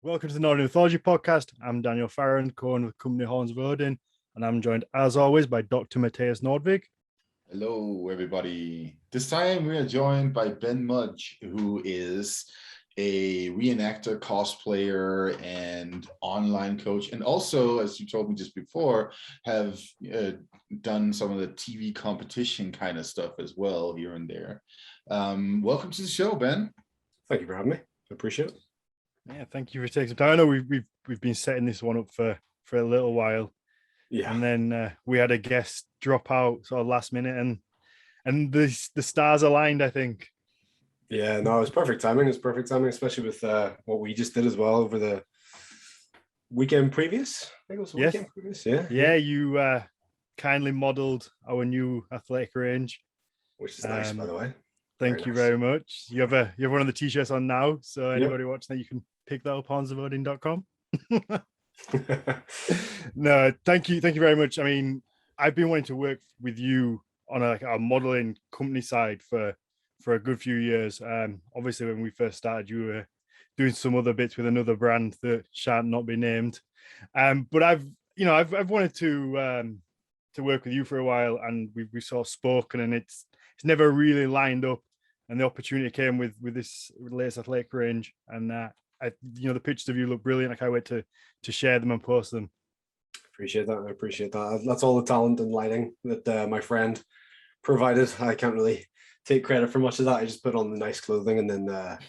Welcome to the Northern Mythology Podcast. I'm Daniel Farron, co-owner of the company Horns of Odin, and I'm joined, as always, by Dr. Mathias Nordvig. Hello, everybody. This time we are joined by Ben Mudge, who is a reenactor, cosplayer, and online coach. And also, as you told me just before, have done some of the TV competition kind of stuff as well here and there. Welcome to the show, Ben. Thank you for having me. I appreciate it. Yeah, thank you for taking some time. I know we've been setting this one up for a little while. Yeah. And then we had a guest drop out sort of last minute and the stars aligned, I think. Yeah, no, it was perfect timing. It was perfect timing, especially with what we just did as well over the weekend previous. I think it was the weekend previous. Yeah. Yeah, you kindly modeled our new athletic range. Which is nice, by the way. Thank you very much. You have one of the t-shirts on now, so anybody watching that, you can pick that up on hornsofodin.com. No, thank you very much. I mean, I've been wanting to work with you on a modeling company side for a good few years. Obviously, when we first started, you were doing some other bits with another brand that shan't not be named. But I've wanted to work with you for a while, and we've sort of spoken, and it's never really lined up. And the opportunity came with this latest athletic range, and the pictures of you look brilliant. I can't wait to share them and post them. Appreciate that. I appreciate that. That's all the talent and lighting that my friend provided. I can't really take credit for much of that. I just put on the nice clothing and then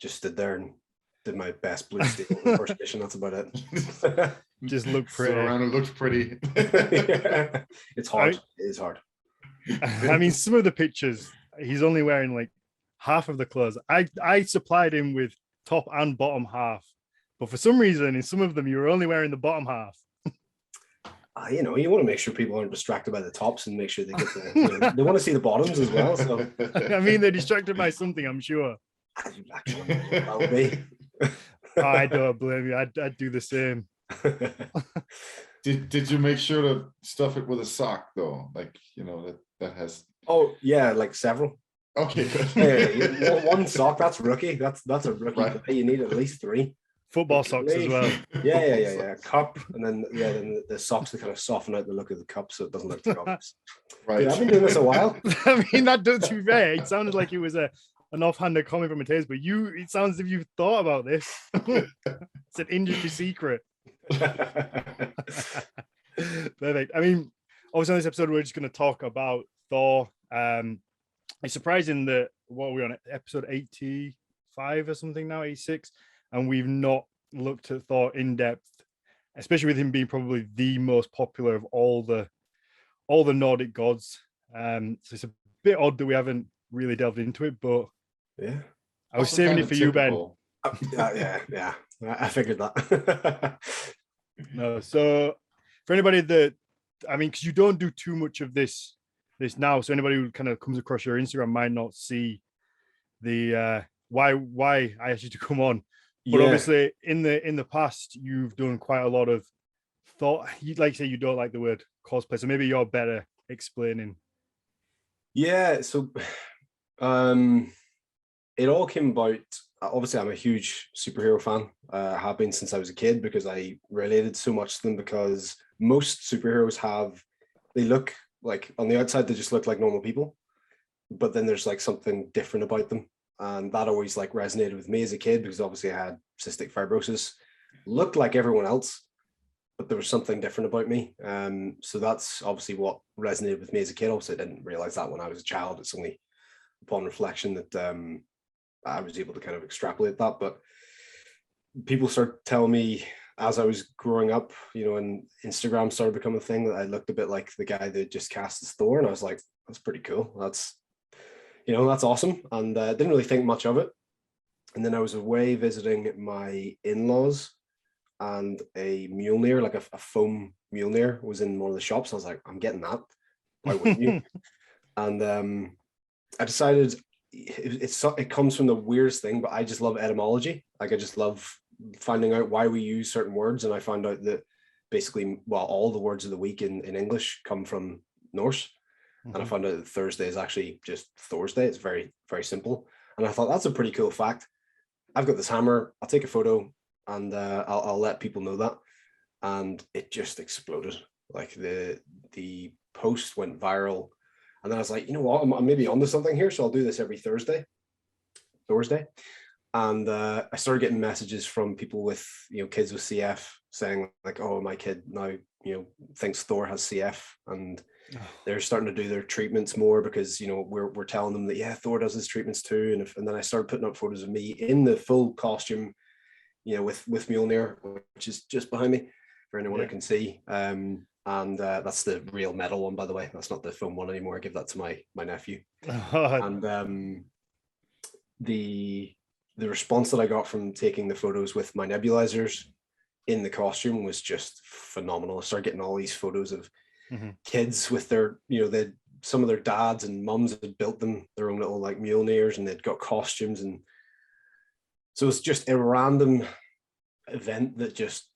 just stood there and did my best blue steel impersonation. That's about it. Just look pretty. Around it looks pretty. Yeah. It's hard. It is hard. I mean, some of the pictures, he's only wearing like half of the clothes. I supplied him with top and bottom half, but for some reason in some of them you were only wearing the bottom half. You want to make sure people aren't distracted by the tops and make sure they get they want to see the bottoms as well. So I mean, they're distracted by something, I'm sure. That would be. I don't blame you. I'd do the same. Did you make sure to stuff it with a sock though? Like, that has. Oh yeah, like several. Okay, good. Yeah, one sock, that's rookie. That's a rookie. Right. You need at least 3 Football socks as well. Yeah. Cup, and then the socks to kind of soften out the look of the cup so it doesn't look too obvious. Right. Dude, I've been doing this a while. I mean, that does, to be fair, it sounded like it was an offhanded comment from Mathias, but it sounds as if you've thought about this. It's an industry secret. Perfect. I mean, obviously on this episode we're just going to talk about Thor. It's surprising that what are we on, episode 85 or something now, 86, and we've not looked at Thor in depth, especially with him being probably the most popular of all the Nordic gods. So it's a bit odd that we haven't really delved into it, but yeah, I was saving it for you, Ben. Yeah, I figured that. No, so for anybody that, I mean, because you don't do too much of this now, so anybody who kind of comes across your Instagram might not see the why I asked you to come on. But obviously in the past you've done quite a lot of thought. You'd like to say you don't like the word cosplay, so maybe you're better explaining. Yeah, so it all came about. Obviously, I'm a huge superhero fan. Have been since I was a kid because I related so much to them. Because most superheroes they look like on the outside they just look like normal people, but then there's like something different about them, and that always like resonated with me as a kid because obviously I had cystic fibrosis, looked like everyone else, but there was something different about me. So that's obviously what resonated with me as a kid. Obviously, I didn't realize that when I was a child. It's only upon reflection that I was able to kind of extrapolate that. But people started telling me as I was growing up, and Instagram started becoming a thing, that I looked a bit like the guy that just cast as Thor, and I was like, that's pretty cool. That's awesome. And didn't really think much of it. And then I was away visiting my in-laws, and a Mjolnir, like a foam Mjolnir, was in one of the shops. I was like, I'm getting that. Why wouldn't you? And I decided it comes from the weirdest thing, but I just love etymology. Like I just love finding out why we use certain words. And I found out that basically, all the words of the week in English come from Norse. Mm-hmm. And I found out that Thursday is actually just Thursday. It's very, very simple. And I thought that's a pretty cool fact. I've got this hammer. I'll take a photo. and I'll let people know that. And it just exploded. Like the post went viral, and then I was like, you know what, I'm maybe onto something here, so I'll do this every Thursday. And I started getting messages from people with, kids with CF saying like, oh, my kid now, thinks Thor has CF, and they're starting to do their treatments more because, we're telling them that, yeah, Thor does his treatments too. And then I started putting up photos of me in the full costume, with Mjolnir, which is just behind me for anyone who can see. And that's the real metal one, by the way. That's not the foam one anymore. I give that to my nephew. And the response that I got from taking the photos with my nebulizers in the costume was just phenomenal. I started getting all these photos of kids with their, some of their dads and mums had built them their own little like Mjolnirs, and they'd got costumes. And so it's just a random event that just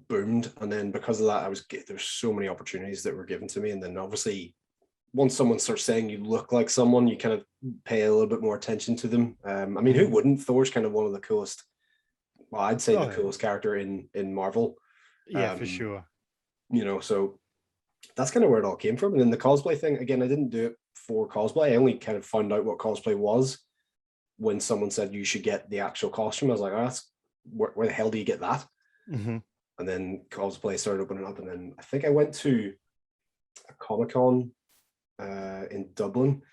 boomed. And then because of that, there's so many opportunities that were given to me. And then obviously once someone starts saying you look like someone, you kind of pay a little bit more attention to them. I mean, who wouldn't? Thor's kind of one of the coolest, well, I'd say the coolest character in Marvel. Yeah, for sure. So that's kind of where it all came from. And then the cosplay thing, again, I didn't do it for cosplay. I only kind of found out what cosplay was when someone said you should get the actual costume. I was like, oh, where the hell do you get that? And then cosplay started opening up. And then I think I went to a Comic-Con in Dublin.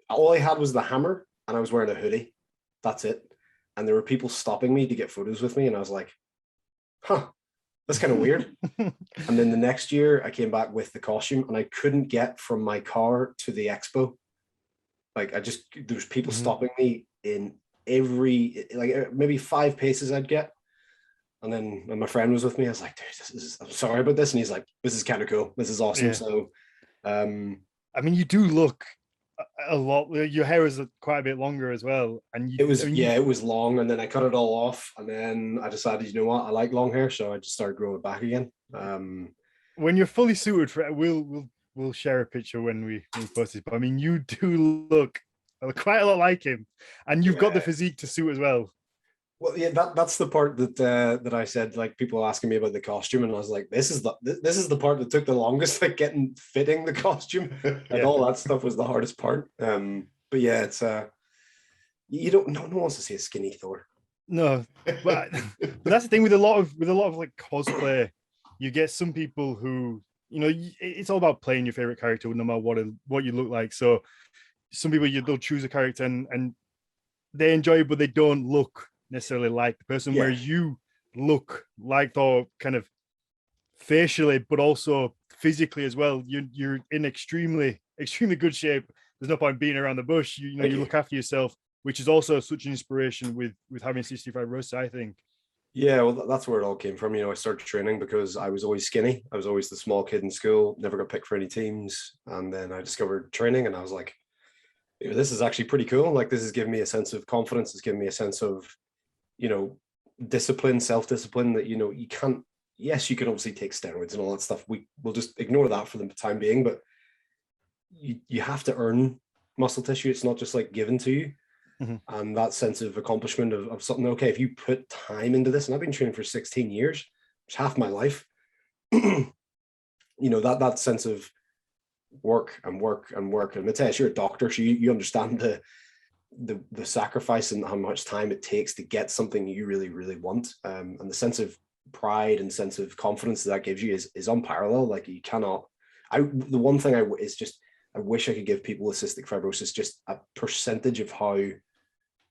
All I had was the hammer and I was wearing a hoodie. That's it. And there were people stopping me to get photos with me. And I was like, that's kind of weird. And then the next year I came back with the costume and I couldn't get from my car to the expo. Like there's people stopping me in every, like maybe 5 paces I'd get. And then when my friend was with me, I was like, dude, I'm sorry about this. And he's like, this is kind of cool. This is awesome. Yeah. So, I mean, you do look a lot. Your hair is quite a bit longer as well, and it was long, and then I cut it all off, and then I decided, you know what, I like long hair, so I just started growing it back again. When you're fully suited for it, we'll share a picture when we post it. But I mean, you do look quite a lot like him, and you've got the physique to suit as well. Well, yeah, that's the part that I said, like people asking me about the costume, and I was like, this is the part that took the longest, like fitting the costume, and all that stuff was the hardest part. But yeah, it's no one wants to see a skinny Thor. No, but that's the thing with a lot of like cosplay, you get some people who, it's all about playing your favorite character no matter what you look like. So some people they'll choose a character and they enjoy it, but they don't look necessarily like the person, whereas you look like Thor kind of facially but also physically as well. You're in extremely good shape. There's no point being around the bush. You look after yourself, which is also such an inspiration with having cystic fibrosis, I think. Yeah, well, that's where it all came from. I started training because I was always skinny. I was always the small kid in school, never got picked for any teams. And then I discovered training and I was like, this is actually pretty cool. Like, this is giving me a sense of confidence. It's giving me a sense of discipline, self-discipline that, you can't, yes, you can obviously take steroids and all that stuff. We'll just ignore that for the time being, but you have to earn muscle tissue. It's not just like given to you. And that sense of accomplishment of something, okay, if you put time into this, and I've been training for 16 years, it's half my life, that sense of work. And Mathias, you're a doctor, so you understand the sacrifice and how much time it takes to get something you really, really want. And the sense of pride and sense of confidence that gives you is unparalleled. Like, you cannot, the one thing I wish I could give people with cystic fibrosis just a percentage of how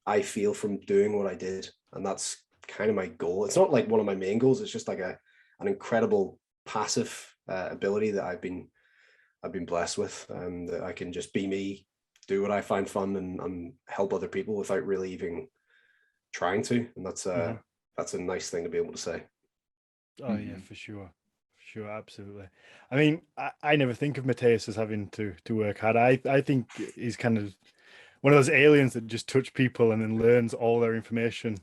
I feel from doing what I did. And that's kind of my goal. It's not like one of my main goals. It's just like an incredible passive ability that I've been blessed with, and that I can just be me, do what I find fun, and help other people without really even trying to. And that's a nice thing to be able to say. Oh yeah, for sure, absolutely. I mean, I never think of Mathias as having to work hard. I think he's kind of one of those aliens that just touch people and then learns all their information,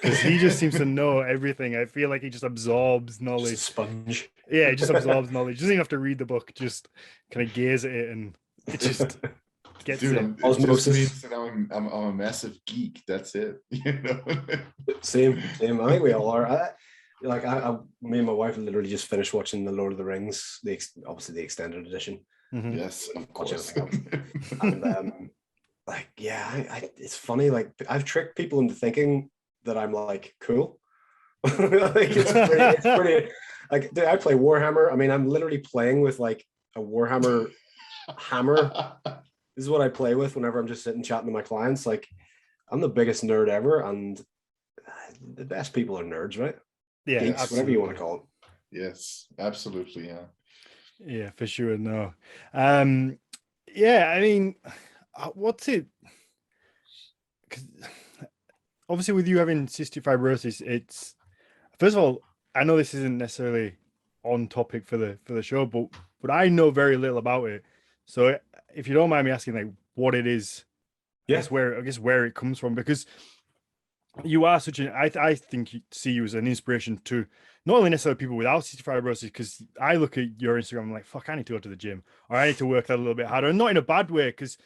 because he just seems to know everything. I feel like he just absorbs knowledge. Just a sponge. Yeah, he just absorbs knowledge. Doesn't even have to read the book, just kind of gaze at it, and it just gets Dude, it. it just Osmosis. means that I'm a massive geek. That's it. Same. I think we all are. Me and my wife literally just finished watching The Lord of the Rings, obviously the extended edition. Mhm. Yes, of Watch course. anything else. And it's funny. Like I've tricked people into thinking that I'm like cool. Like it's pretty. Like dude, I play Warhammer. I mean, I'm literally playing with like a Warhammer hammer. This is what I play with whenever I'm just sitting chatting to my clients. Like I'm the biggest nerd ever, and the best people are nerds, right? Yeah, Geeks, absolutely. whatever you want to call it. Yes, absolutely. Yeah. Yeah, for sure. No. Yeah, I mean, what's it? 'Cause obviously, with you having cystic fibrosis, it's first of all, I know this isn't necessarily on topic for the show, but I know very little about it. So if you don't mind me asking, like, what it is, Yeah. I guess where it comes from, because you are such an I think see you as an inspiration to not only necessarily people without cystic fibrosis, because I look at your Instagram, I'm like, fuck, I need to go to the gym, or I need to work that a little bit harder, and not in a bad way, because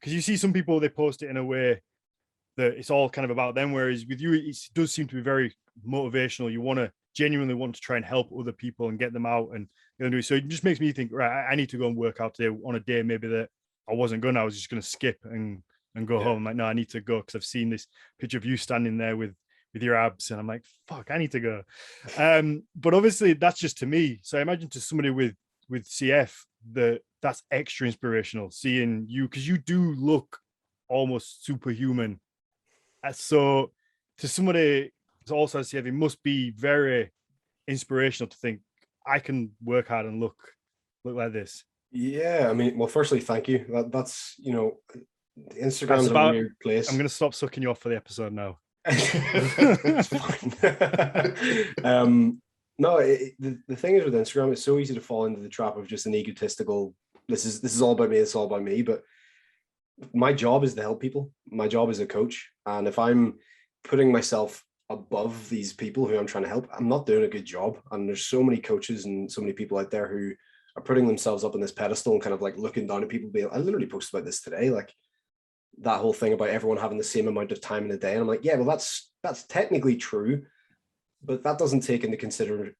you see some people, they post it in a way that it's all kind of about them, whereas with you it does seem to be very motivational. You want to genuinely want to try and help other people and get them out and do it. So it just makes me think, right, I need to go and work out today on a day maybe that I wasn't going. I was just going to skip and go home. I'm like, no, I need to go because I've seen this picture of you standing there with your abs, and I'm like, fuck, I need to go. But obviously that's just to me. So I imagine to somebody with CF that's extra inspirational, seeing you, because you do look almost superhuman. So to somebody who also has CF, it must be very inspirational to think I can work hard and look like this. Yeah, I mean, well, firstly, thank you. That's Instagram's a weird place. I'm going to stop sucking you off for the episode now. It's fine. No, the thing is with Instagram, it's so easy to fall into the trap of just an egotistical. This is all about me. It's all about me. But my job is to help people. My job is a coach, and if I'm putting myself above these people who I'm trying to help, I'm not doing a good job. And there's so many coaches and so many people out there who are putting themselves up on this pedestal and kind of like looking down at people. I literally posted about this today, like that whole thing about everyone having the same amount of time in a day. And I'm like, yeah, well, that's technically true, but that doesn't take into consideration,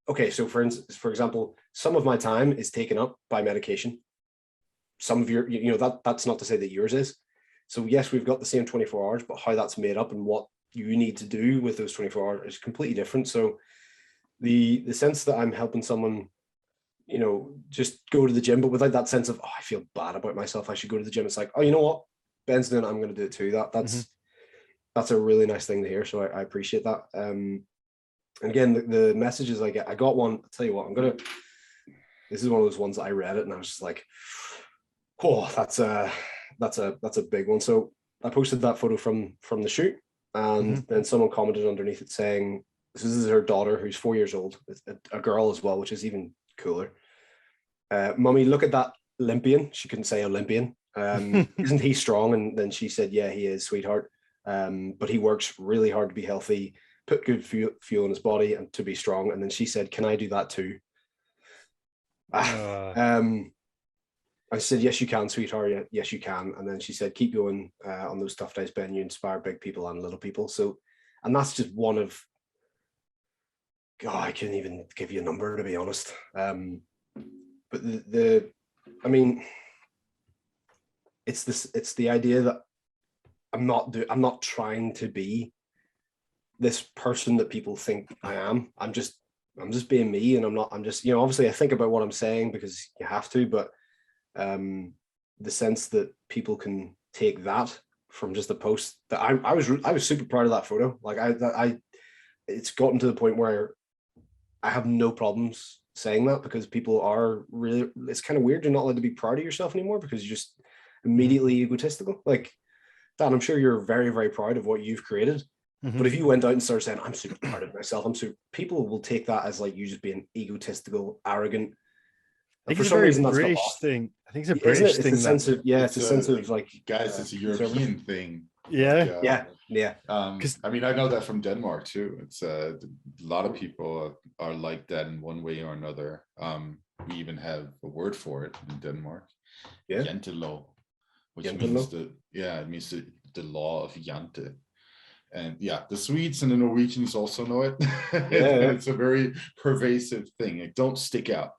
okay, so for example, some of my time is taken up by medication. Some of your, that's not to say that yours is. So yes, we've got the same 24 hours, but how that's made up and what you need to do with those 24 hours is completely different. So the sense that I'm helping someone, just go to the gym, but without that sense of, I feel bad about myself, I should go to the gym. It's like, oh, you know what? Ben's doing it, I'm going to do it too. That's a really nice thing to hear. So I appreciate that. And again, the messages I get, I got one, I'll tell you what, this is one of those ones that I read it and I was just like, oh, that's a big one. So I posted that photo from the shoot, and then someone commented underneath it saying, this is her daughter who's 4 years old, a girl as well, which is even cooler. Mummy, look at that Olympian. She couldn't say Olympian. Isn't he strong? And then she said, yeah, he is, sweetheart. But he works really hard to be healthy, put good fuel in his body and to be strong. And then she said, can I do that too? I said, yes, you can, sweetheart. Yes, you can. And then she said, keep going on those tough days, Ben. You inspire big people and little people. So, and that's just one of, God, I couldn't even give you a number, to be honest. But I mean, it's the idea that I'm not trying to be this person that people think I am. I'm just being me, and I'm just, obviously I think about what I'm saying because you have to, but the sense that people can take that from just a post that I was super proud of that photo. Like it's gotten to the point where I have no problems saying that, because people are really, it's kind of weird. You're not allowed to be proud of yourself anymore because you're just immediately egotistical. Like, Dan, I'm sure you're very, very proud of what you've created. But if you went out and started saying, I'm super proud of myself, people will take that as like you just being egotistical, arrogant. I think it's a very British thing. I think it's a British thing. It's a sense of like, guys, it's a European thing. Yeah. Yeah. I mean, I know that from Denmark too. It's a lot of people are like that in one way or another. We even have a word for it in Denmark. Yeah. Jantelo. which Jante means law? it means the law of Jante. And yeah, the Swedes and the Norwegians also know it. Yeah. It's a very pervasive thing. Like, don't stick out.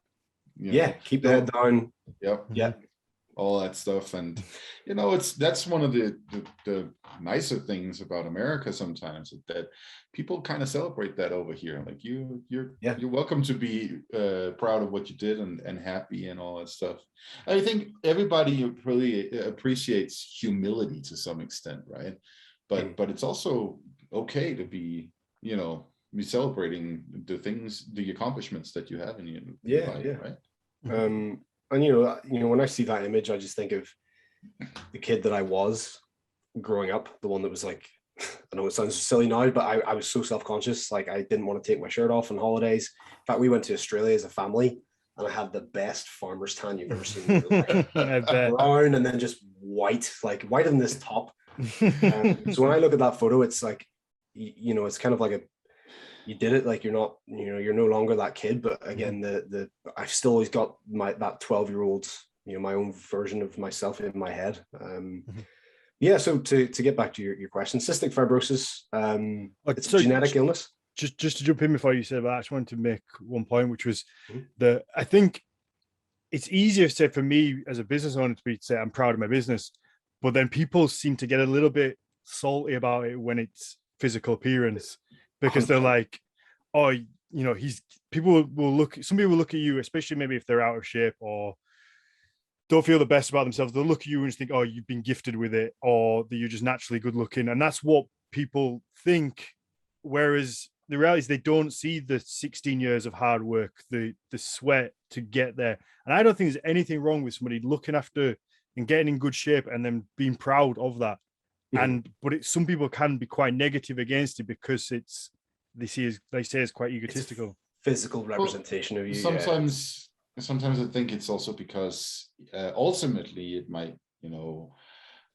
Keep the head down. Yep. Yeah. All that stuff. And that's one of the nicer things about America sometimes, that people kind of celebrate that over here. Like, you're welcome to be proud of what you did and happy and all that stuff. I think everybody really appreciates humility to some extent, right? But it's also okay to be celebrating the accomplishments that you have in your life, right? And when I see that image, I just think of the kid that I was growing up, the one that was like, I know it sounds silly now, but I was so self-conscious. Like, I didn't want to take my shirt off on holidays. In fact, we went to Australia as a family, and I had the best farmer's tan you've ever seen. Brown and then just white, like whiter than this top. So when I look at that photo, it's like, it's kind of like you did it, like, you're no longer that kid, but again, I've still always got that 12-year-old, my own version of myself in my head. So to get back to your question, cystic fibrosis, it's a genetic illness. Just to jump in before you say that, I just wanted to make one point, which was that I think it's easier, say, for me as a business owner to say I'm proud of my business, but then people seem to get a little bit salty about it when it's physical appearance, because they're like, oh, people will look at you, especially maybe if they're out of shape or don't feel the best about themselves. They'll look at you and just think, oh, you've been gifted with it, or that you're just naturally good looking. And that's what people think. Whereas the reality is they don't see the 16 years of hard work, the sweat to get there. And I don't think there's anything wrong with somebody looking after and getting in good shape and then being proud of that. But some people can be quite negative against it because they say it's quite egotistical. Physical representation of you. Sometimes I think it's also because ultimately it might,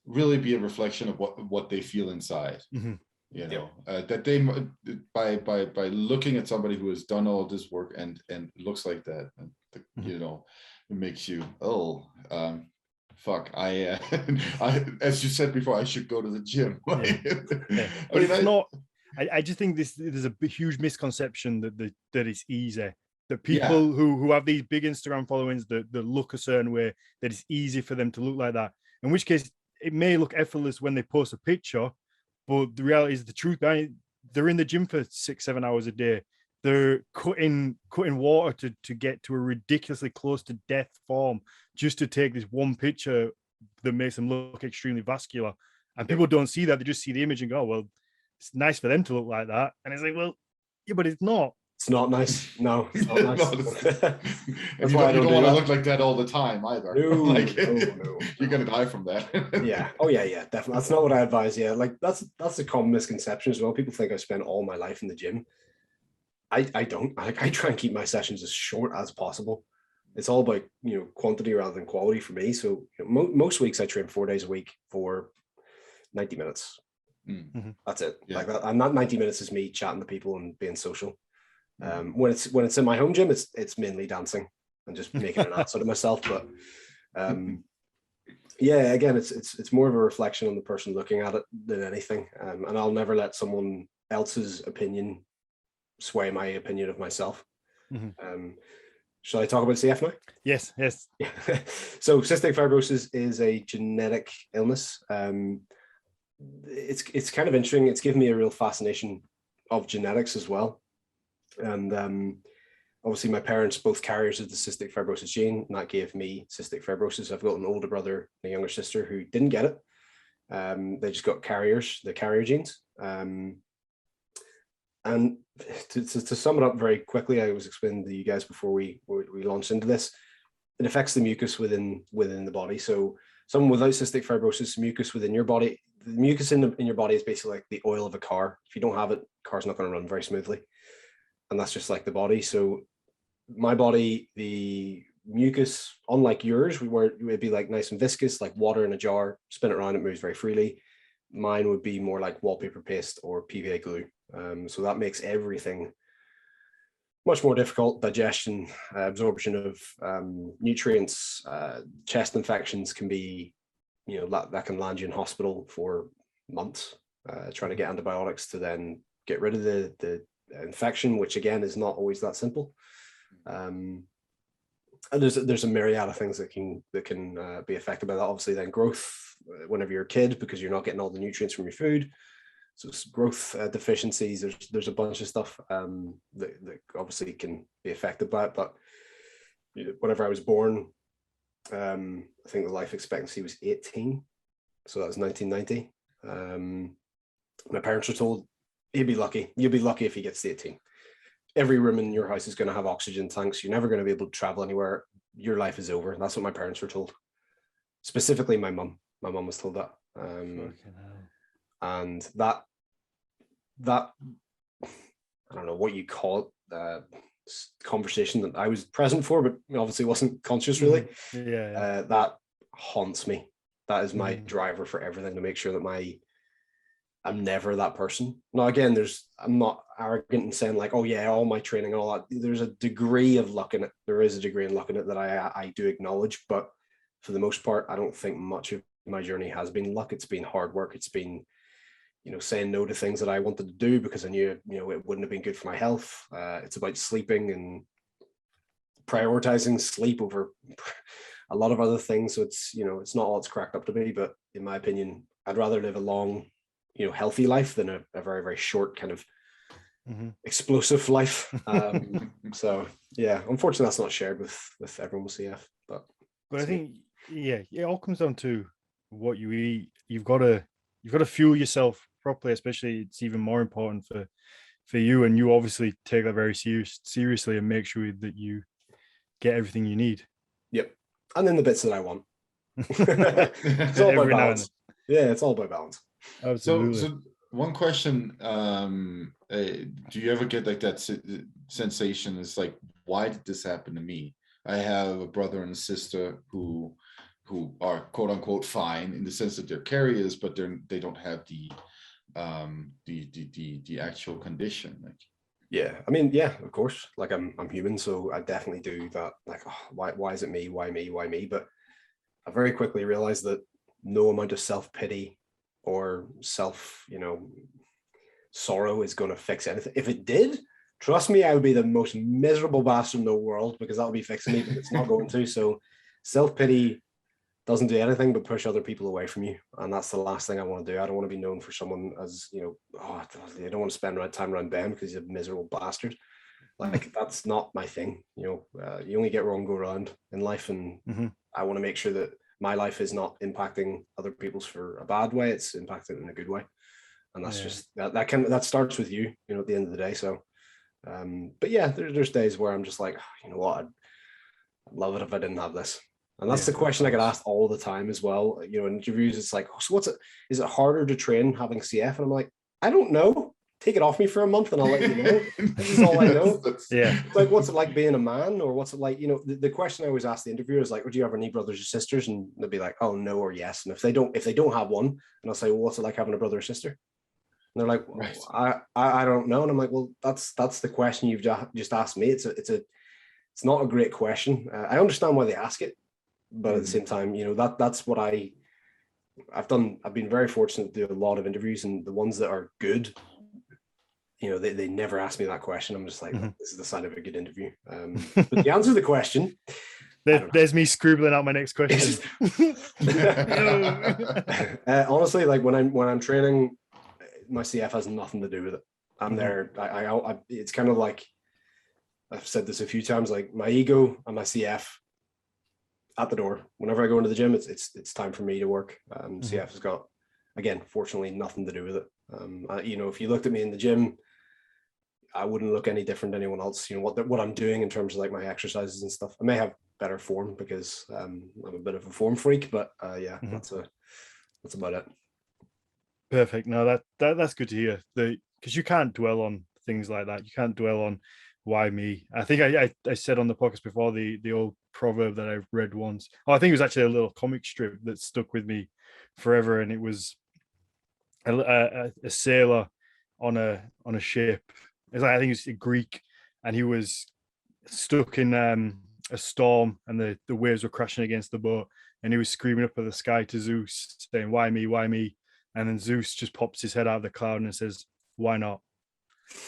really be a reflection of what they feel inside. That they by looking at somebody who has done all this work and looks like that, and it makes you, fuck, I as you said before, I should go to the gym. But I just think there's a huge misconception that it's easy. That people who have these big Instagram followings that look a certain way, that it's easy for them to look like that. In which case, it may look effortless when they post a picture, but the reality is, the truth, they're in the gym for 6-7 hours a day. They're cutting water to get to a ridiculously close to death form just to take this one picture that makes them look extremely vascular. And people don't see that. They just see the image and go, well, it's nice for them to look like that. And it's like, well, yeah, but it's not. It's not nice. No, it's not nice. That's why you don't want to look like that all the time either. No, You're gonna die from that. Yeah. Oh yeah, definitely. That's not what I advise. Yeah, like that's a common misconception as well. People think I spend all my life in the gym. I don't. I try and keep my sessions as short as possible. It's all about quantity rather than quality for me. So most weeks I train 4 days a week for 90 minutes. That's it. Like that, and that 90 minutes is me chatting to people and being social. When it's in my home gym, it's mainly dancing and just making an ass out of myself. But again, it's more of a reflection on the person looking at it than anything. And I'll never let someone else's opinion sway my opinion of myself. Shall I talk about CF now? Yes. So cystic fibrosis is a genetic illness. It's kind of interesting. It's given me a real fascination of genetics as well. And obviously my parents both carriers of the cystic fibrosis gene, and that gave me cystic fibrosis. I've got an older brother and a younger sister who didn't get it. They just got the carrier genes. And to sum it up very quickly, I was explaining to you guys before we launched into this, it affects the mucus within the body. So someone without cystic fibrosis, mucus within your body, the mucus in your body is basically like the oil of a car. If you don't have it, the car's not going to run very smoothly. And that's just like the body. So my body, the mucus, unlike yours, would be like nice and viscous, like water in a jar, spin it around, it moves very freely. Mine would be more like wallpaper paste or PVA glue. So that makes everything much more difficult. Digestion, absorption of nutrients, chest infections can be that can land you in hospital for months, trying to get antibiotics to then get rid of the infection, which again is not always that simple. And there's a myriad of things that can be affected by that. Obviously, then growth whenever you're a kid, because you're not getting all the nutrients from your food. So it's growth deficiencies. There's a bunch of stuff that obviously can be affected by it. But whenever I was born, I think the life expectancy was 18, so that was 1990. My parents were told, you'll be lucky if he gets to 18. Every room in your house is going to have oxygen tanks. You're never going to be able to travel anywhere. Your life is over. That's what my parents were told. Specifically, my mum was told that. And that I don't know what you call it, conversation that I was present for, but obviously wasn't conscious really. That haunts me. That is my driver for everything, to make sure that I'm never that person. Now again, I'm not arrogant in saying like, oh yeah, all my training and all that. There's a degree of luck in it. There is a degree in luck in it that I do acknowledge, but for the most part, I don't think much of my journey has been luck. It's been hard work. It's been, saying no to things that I wanted to do because I knew, it wouldn't have been good for my health. It's about sleeping and prioritizing sleep over a lot of other things. So it's, it's not all it's cracked up to be, but in my opinion, I'd rather live a long, healthy life than a very, very short kind of explosive life. So yeah, unfortunately that's not shared with everyone with CF, but I think, it all comes down to what you eat. You've got to fuel yourself properly, especially. It's even more important for you, and you obviously take that very seriously and make sure that you get everything you need. Yep. And then the bits that I want. It's all about balance. Yeah, it's all about balance. Absolutely. So one question, do you ever get like that sensation? It's like, why did this happen to me? I have a brother and a sister who are quote unquote fine in the sense that they're carriers, but they don't have the actual condition. Like, yeah, I mean, yeah, of course. Like I'm human, so I definitely do that. Like, oh, why is it me? Why me? But I very quickly realized that no amount of self-pity or sorrow is going to fix anything. If it did, trust me, I would be the most miserable bastard in the world, because that would be fixing me, but it's not going to. So self-pity doesn't do anything but push other people away from you. And that's the last thing I want to do. I don't want to be known for someone as, I don't want to spend time around Ben because he's a miserable bastard. Like, that's not my thing. You only get wrong, go around in life. And I want to make sure that my life is not impacting other people's for a bad way. It's impacting in a good way. And that's just, that starts with you, at the end of the day. So, but yeah, there's days where I'm just like, you know what, I'd love it if I didn't have this. And that's the question I get asked all the time as well. In interviews, it's like, so is it harder to train having CF? And I'm like, I don't know. Take it off me for a month and I'll let you know. This is all I know. Yeah. It's like, what's it like being a man? Or what's it like, the question I always ask the interviewer is like, do you have any brothers or sisters? And they'll be like, oh, no, or yes. And if they don't have one, and I'll say, well, what's it like having a brother or sister? And they're like, well, right. I don't know. And I'm like, well, that's the question you've just asked me. It's not a great question. I understand why they ask it, but at the same time, that's what I've done. I've been very fortunate to do a lot of interviews, and the ones that are good, they never ask me that question. I'm just like, this is the sign of a good interview. But the answer to the question, there's me scribbling out my next question. Honestly, like when I'm training, my CF has nothing to do with it. I'm there. It's kind of like, I've said this a few times, like my ego and my CF at the door. Whenever I go into the gym, it's time for me to work. CF has got, again, fortunately, nothing to do with it. If you looked at me in the gym, I wouldn't look any different than anyone else. What I'm doing in terms of like my exercises and stuff. I may have better form because I'm a bit of a form freak, but that's about it. Perfect. No, that's good to hear. Because you can't dwell on things like that. You can't dwell on why me. I think I said on the podcast before the old proverb that I read once. I think it was actually a little comic strip that stuck with me forever, and it was a sailor on a ship. It's like, I think it's Greek, and he was stuck in a storm, and the waves were crashing against the boat. and he was screaming up at the sky to Zeus, saying, "Why me? Why me?" And then Zeus just pops his head out of the cloud and says, "Why not?"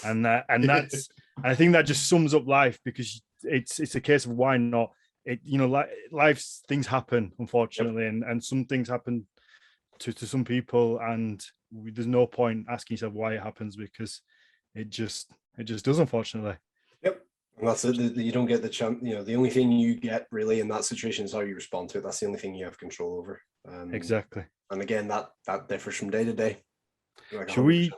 And that's I think that just sums up life, because it's a case of why not. It, you know, like life's things happen, unfortunately, Yep. and some things happen to some people, and there's no point asking yourself why it happens, because it just does, unfortunately. Yep. And that's it. You don't get the chance. You know, the only thing you get really in that situation is how you respond to it. That's the only thing you have control over. Exactly. And again, that differs from day to day. Like should we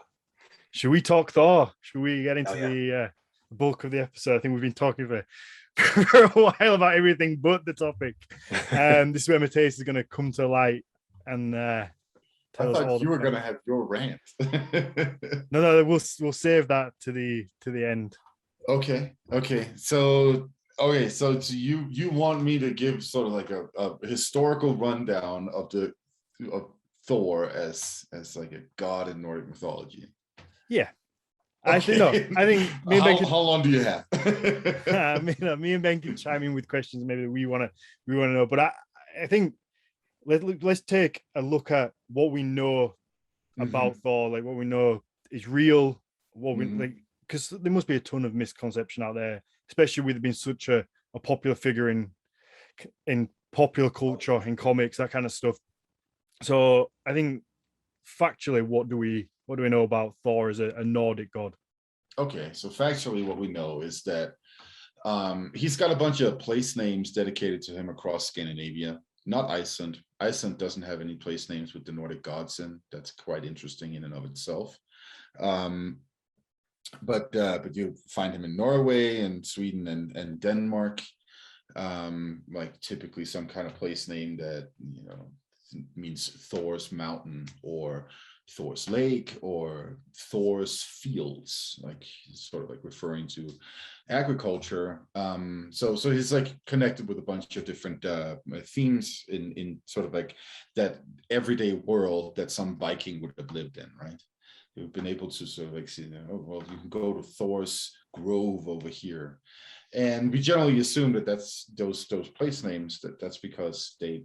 talk Thor? Should we get into Oh, yeah. the bulk of the episode? I think we've been talking for a while about everything but the topic. This is where Mathias is going to come to light and tell I us all. thought you were going to have your rant. No, we'll save that to the end. Okay. So you want me to give sort of like a historical rundown of Thor as like a god in Nordic mythology. Yeah. Okay. I think me and Ben how long do you have? me and Ben can chime in with questions maybe that we want to know. But I think let's take a look at what we know about Thor, like what we know is real, what we like, because there must be a ton of misconception out there, especially with being such a popular figure in popular culture, in comics, that kind of stuff. So I think factually, what do we know about Thor as a Nordic god? Okay, so factually, what we know is that he's got a bunch of place names dedicated to him across Scandinavia. Not Iceland. Iceland doesn't have any place names with the Nordic gods in. That's quite interesting in and of itself. But you find him in Norway and Sweden and Denmark. Like typically some kind of place name that, you know, means Thor's mountain or Thor's lake or Thor's fields, like sort of like referring to agriculture. So he's like connected with a bunch of different themes in sort of like that everyday world that some Viking would have lived in, right? We've been able to sort of like see, oh, well, you can go to Thor's grove over here. And we generally assume that that's those place names, that's because they,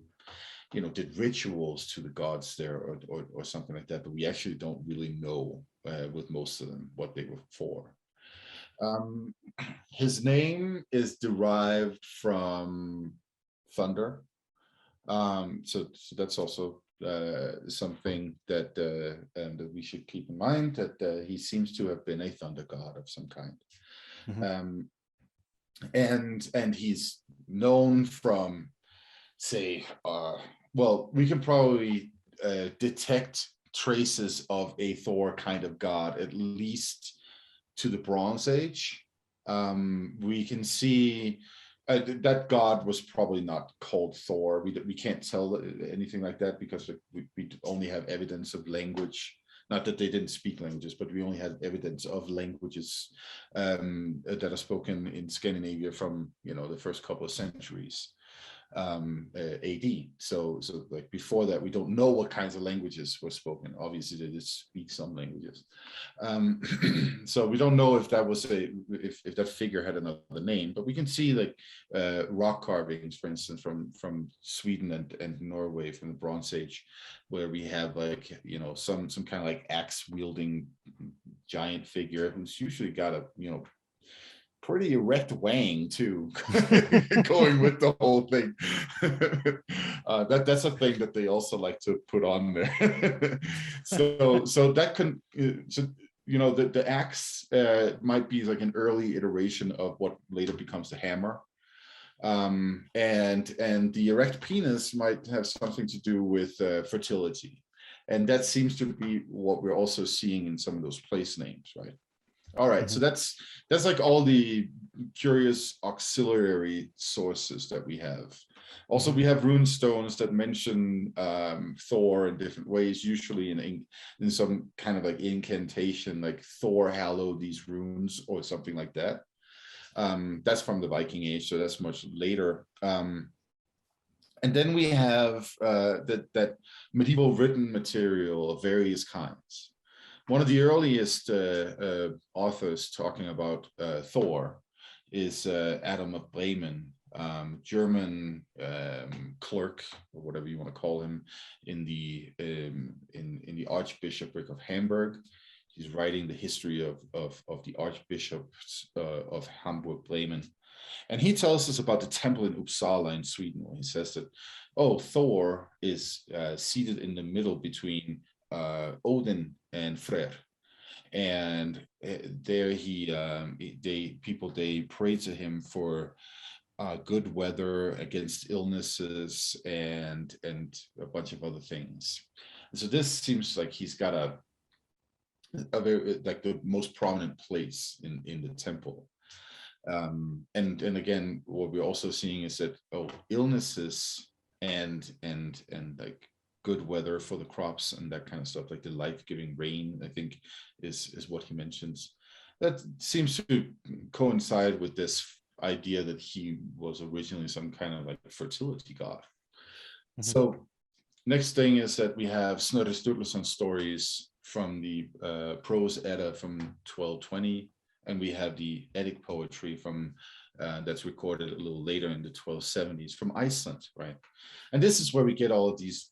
you know, did rituals to the gods there or something like that, but we actually don't really know with most of them what they were for. His name is derived from thunder. So that's also something that that we should keep in mind, that he seems to have been a thunder god of some kind. And he's known from, say, well, we can probably detect traces of a Thor kind of god, at least to the Bronze Age. We can see that god was probably not called Thor. We can't tell anything like that because we only have evidence of language. Not that they didn't speak languages, but we only had evidence of languages that are spoken in Scandinavia from, you know, the first couple of centuries AD. So like before that, we don't know what kinds of languages were spoken. Obviously, they did speak some languages. So we don't know if that was if that figure had another name, but we can see like rock carvings, for instance, from Sweden and Norway from the Bronze Age, where we have like, you know, some kind of like axe wielding giant figure who's usually got a, you know, pretty erect wang too, going with the whole thing. That's a thing that they also like to put on there. so that can, you know, the axe might be like an early iteration of what later becomes the hammer. And the erect penis might have something to do with fertility. And that seems to be what we're also seeing in some of those place names, right? All right, so that's like all the curious auxiliary sources that we have. Also, we have rune stones that mention Thor in different ways, usually in some kind of like incantation, like Thor hallow these runes or something like that. That's from the Viking Age, so that's much later. And then we have that medieval written material of various kinds. One of the earliest authors talking about Thor is Adam of Bremen, German clerk, or whatever you want to call him, in the Archbishopric of Hamburg. He's writing the history of the archbishops of Hamburg, Bremen. And he tells us about the temple in Uppsala in Sweden, where he says that, oh, Thor is seated in the middle between Odin and Freyr. And there they pray to him for good weather, against illnesses, and a bunch of other things. And so this seems like he's got a very, like, the most prominent place in the temple. And again, what we're also seeing is that, oh, illnesses and like good weather for the crops and that kind of stuff, like the life-giving rain, I think is what he mentions. That seems to coincide with this idea that he was originally some kind of like fertility god. Mm-hmm. So next thing is that we have Snorri Sturluson's stories from the prose Edda from 1220, and we have the Eddic poetry from that's recorded a little later in the 1270s from Iceland, right? And this is where we get all of these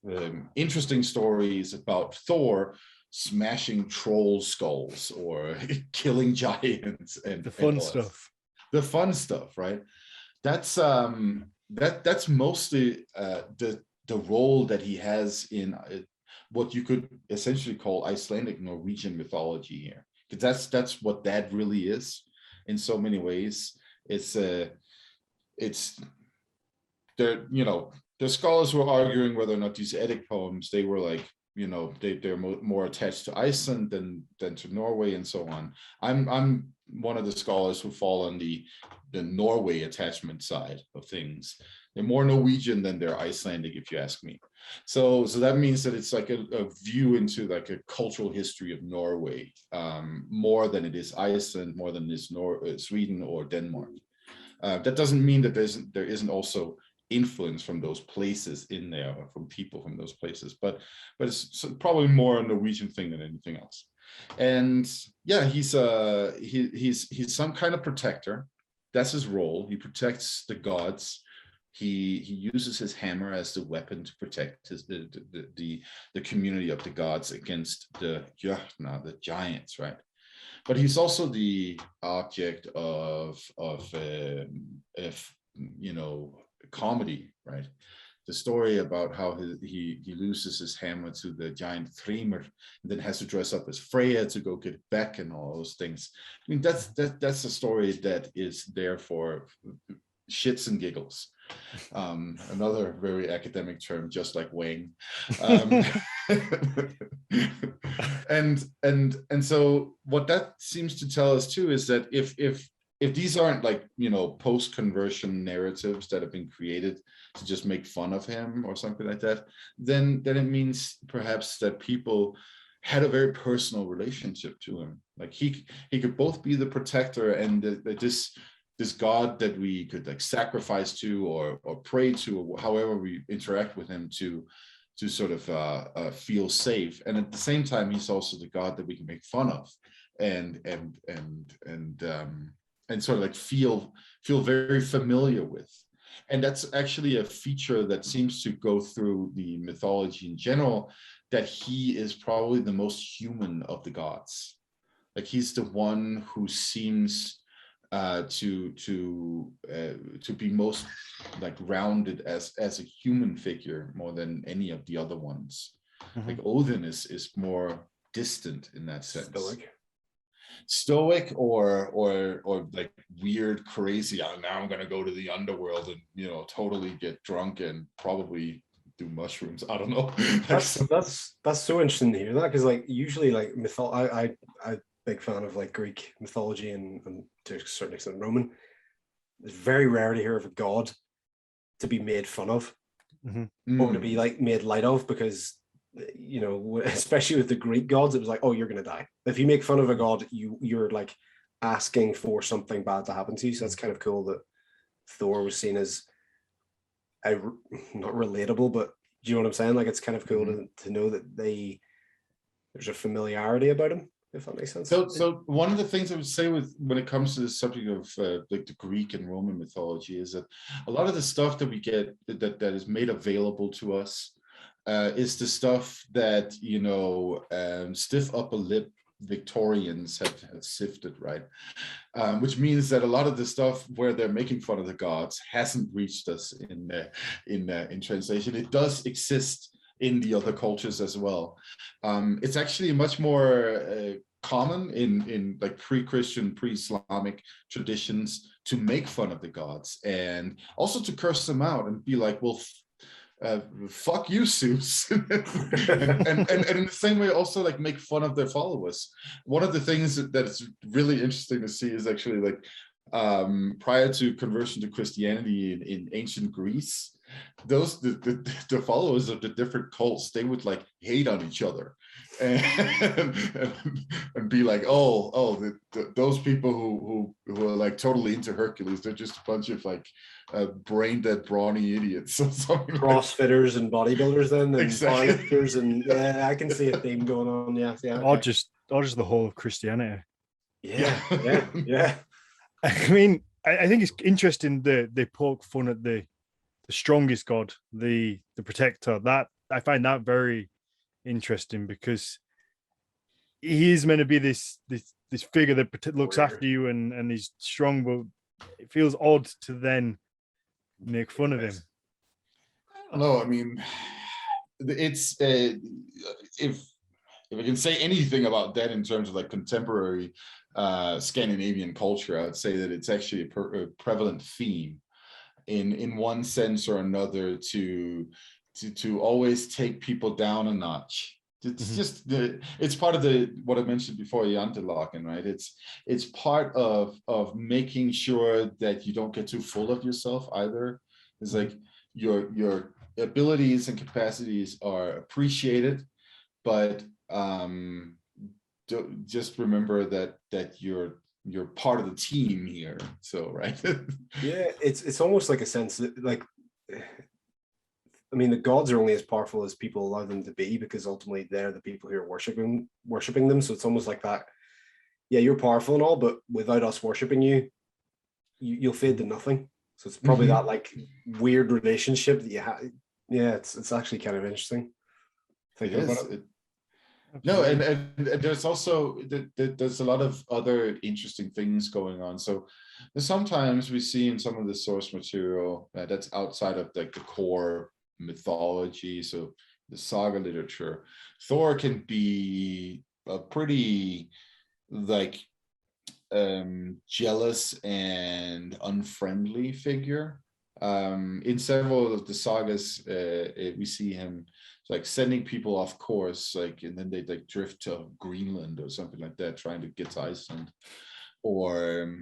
interesting stories about Thor smashing troll skulls or killing giants and the fun stuff. The fun stuff, right? That's that's mostly the role that he has in what you could essentially call Icelandic Norwegian mythology here. Because that's what that really is in so many ways. It's there, you know, the scholars were arguing whether or not these Eddic poems, they were like, you know, they're more attached to Iceland than to Norway and so on. I'm one of the scholars who fall on the Norway attachment side of things. They're more Norwegian than they're Icelandic, if you ask me. So that means that it's like a view into like a cultural history of Norway, more than it is Iceland, more than it is Sweden or Denmark. That doesn't mean that there isn't also influence from those places in there, or from people from those places, but it's probably more a Norwegian thing than anything else. And yeah, he's some kind of protector. That's his role. He protects the gods. He uses his hammer as the weapon to protect the community of the gods against the Jötnar, the giants, right? But he's also the object of you know, comedy, right? The story about how he loses his hammer to the giant Thrymr, and then has to dress up as Freya to go get it back and all those things. I mean, that's a story that is there for shits and giggles. Another very academic term, just like Wang. And so what that seems to tell us too is that if these aren't like, you know, post-conversion narratives that have been created to just make fun of him or something like that, then it means perhaps that people had a very personal relationship to him. Like he could both be the protector and this god that we could like sacrifice to or pray to, or however we interact with him to sort of feel safe. And at the same time, he's also the god that we can make fun of and sort of like feel very familiar with. And that's actually a feature that seems to go through the mythology in general, that he is probably the most human of the gods. Like he's the one who seems to be most like rounded as a human figure more than any of the other ones. Mm-hmm. Like Odin is more distant in that sense. Stoic or like weird, crazy. Now I'm gonna go to the underworld and, you know, totally get drunk and probably do mushrooms. I don't know. That's so interesting to hear that, because like usually like I big fan of like Greek mythology and to a certain extent Roman. It's very rare to hear of a god to be made fun of, mm-hmm. or to be like made light of, because, you know, especially with the Greek gods, it was like, oh, you're gonna die. If you make fun of a god, you're like asking for something bad to happen to you. So that's kind of cool that Thor was seen as not relatable, but do you know what I'm saying? Like it's kind of cool, mm-hmm. to know that there's a familiarity about him. if that makes sense. So one of the things I would say when it comes to the subject of like the Greek and Roman mythology is that a lot of the stuff that we get that is made available to us is the stuff that, you know, stiff upper lip Victorians have sifted, right? Which means that a lot of the stuff where they're making fun of the gods hasn't reached us in translation. It does exist in the other cultures as well. It's actually much more common in like pre-Christian, pre-Islamic traditions to make fun of the gods and also to curse them out and be like, well, fuck you, Zeus. and in the same way also like make fun of their followers. One of the things that's really interesting to see is actually like prior to conversion to Christianity in ancient Greece, the followers of the different cults, they would like hate on each other and be like, those people who are like totally into Hercules, they're just a bunch of like brain dead brawny idiots. Crossfitters and bodybuilders then, and exactly. powerlifters, and yeah, I can see a theme going on. Yeah. Or just the whole of Christianity. Yeah. I mean, I think it's interesting that they poke fun at the strongest god, the protector. That I find that very interesting because he is meant to be this figure that looks after you and is strong, but it feels odd to then make fun of him. I don't know. I mean, it's if I can say anything about that in terms of like contemporary Scandinavian culture, I would say that it's actually a prevalent theme in one sense or another to always take people down a notch. It's just it's part of what I mentioned before, Jantelagin, right? It's part of making sure that you don't get too full of yourself either. It's like your abilities and capacities are appreciated, but just remember that you're part of the team here. So right. Yeah, it's almost like a sense that, like, I mean, the gods are only as powerful as people allow them to be, because ultimately they're the people who are worshiping them. So it's almost like that. Yeah, you're powerful and all, but without us worshiping you'll fade to nothing. So it's probably that like weird relationship that you have. Yeah, it's actually kind of interesting. It is. No, and there's also there's a lot of other interesting things going on. So sometimes we see in some of the source material that's outside of like the core mythology, so the saga literature, Thor can be a pretty like jealous and unfriendly figure. In several of the sagas, we see him like sending people off course, like, and then they like drift to Greenland or something like that, trying to get to Iceland. Or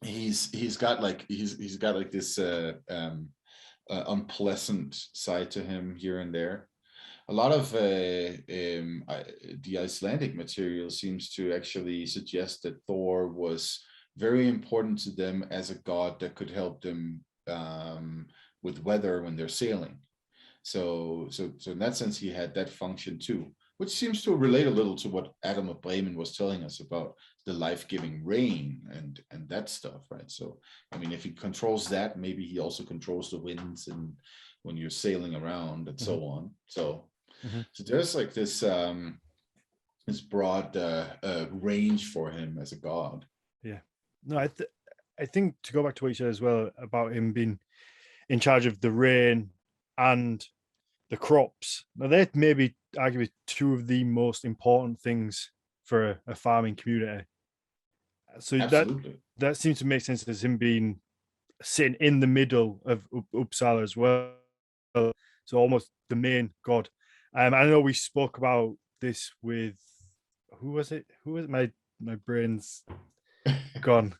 he's got like this unpleasant side to him here and there. A lot of the Icelandic material seems to actually suggest that Thor was very important to them as a god that could help them with weather when they're sailing. So in that sense, he had that function too, which seems to relate a little to what Adam of Bremen was telling us about the life-giving rain and that stuff, right? So, I mean, if he controls that, maybe he also controls the winds and when you're sailing around and so on. So there's like this this broad range for him as a god. Yeah. No, I think to go back to what you said as well about him being in charge of the rain and the crops. Now, they're maybe arguably two of the most important things for a farming community. So that seems to make sense as him being sitting in the middle of Uppsala as well. So almost the main god. I know we spoke about this with who was it? My brain's gone.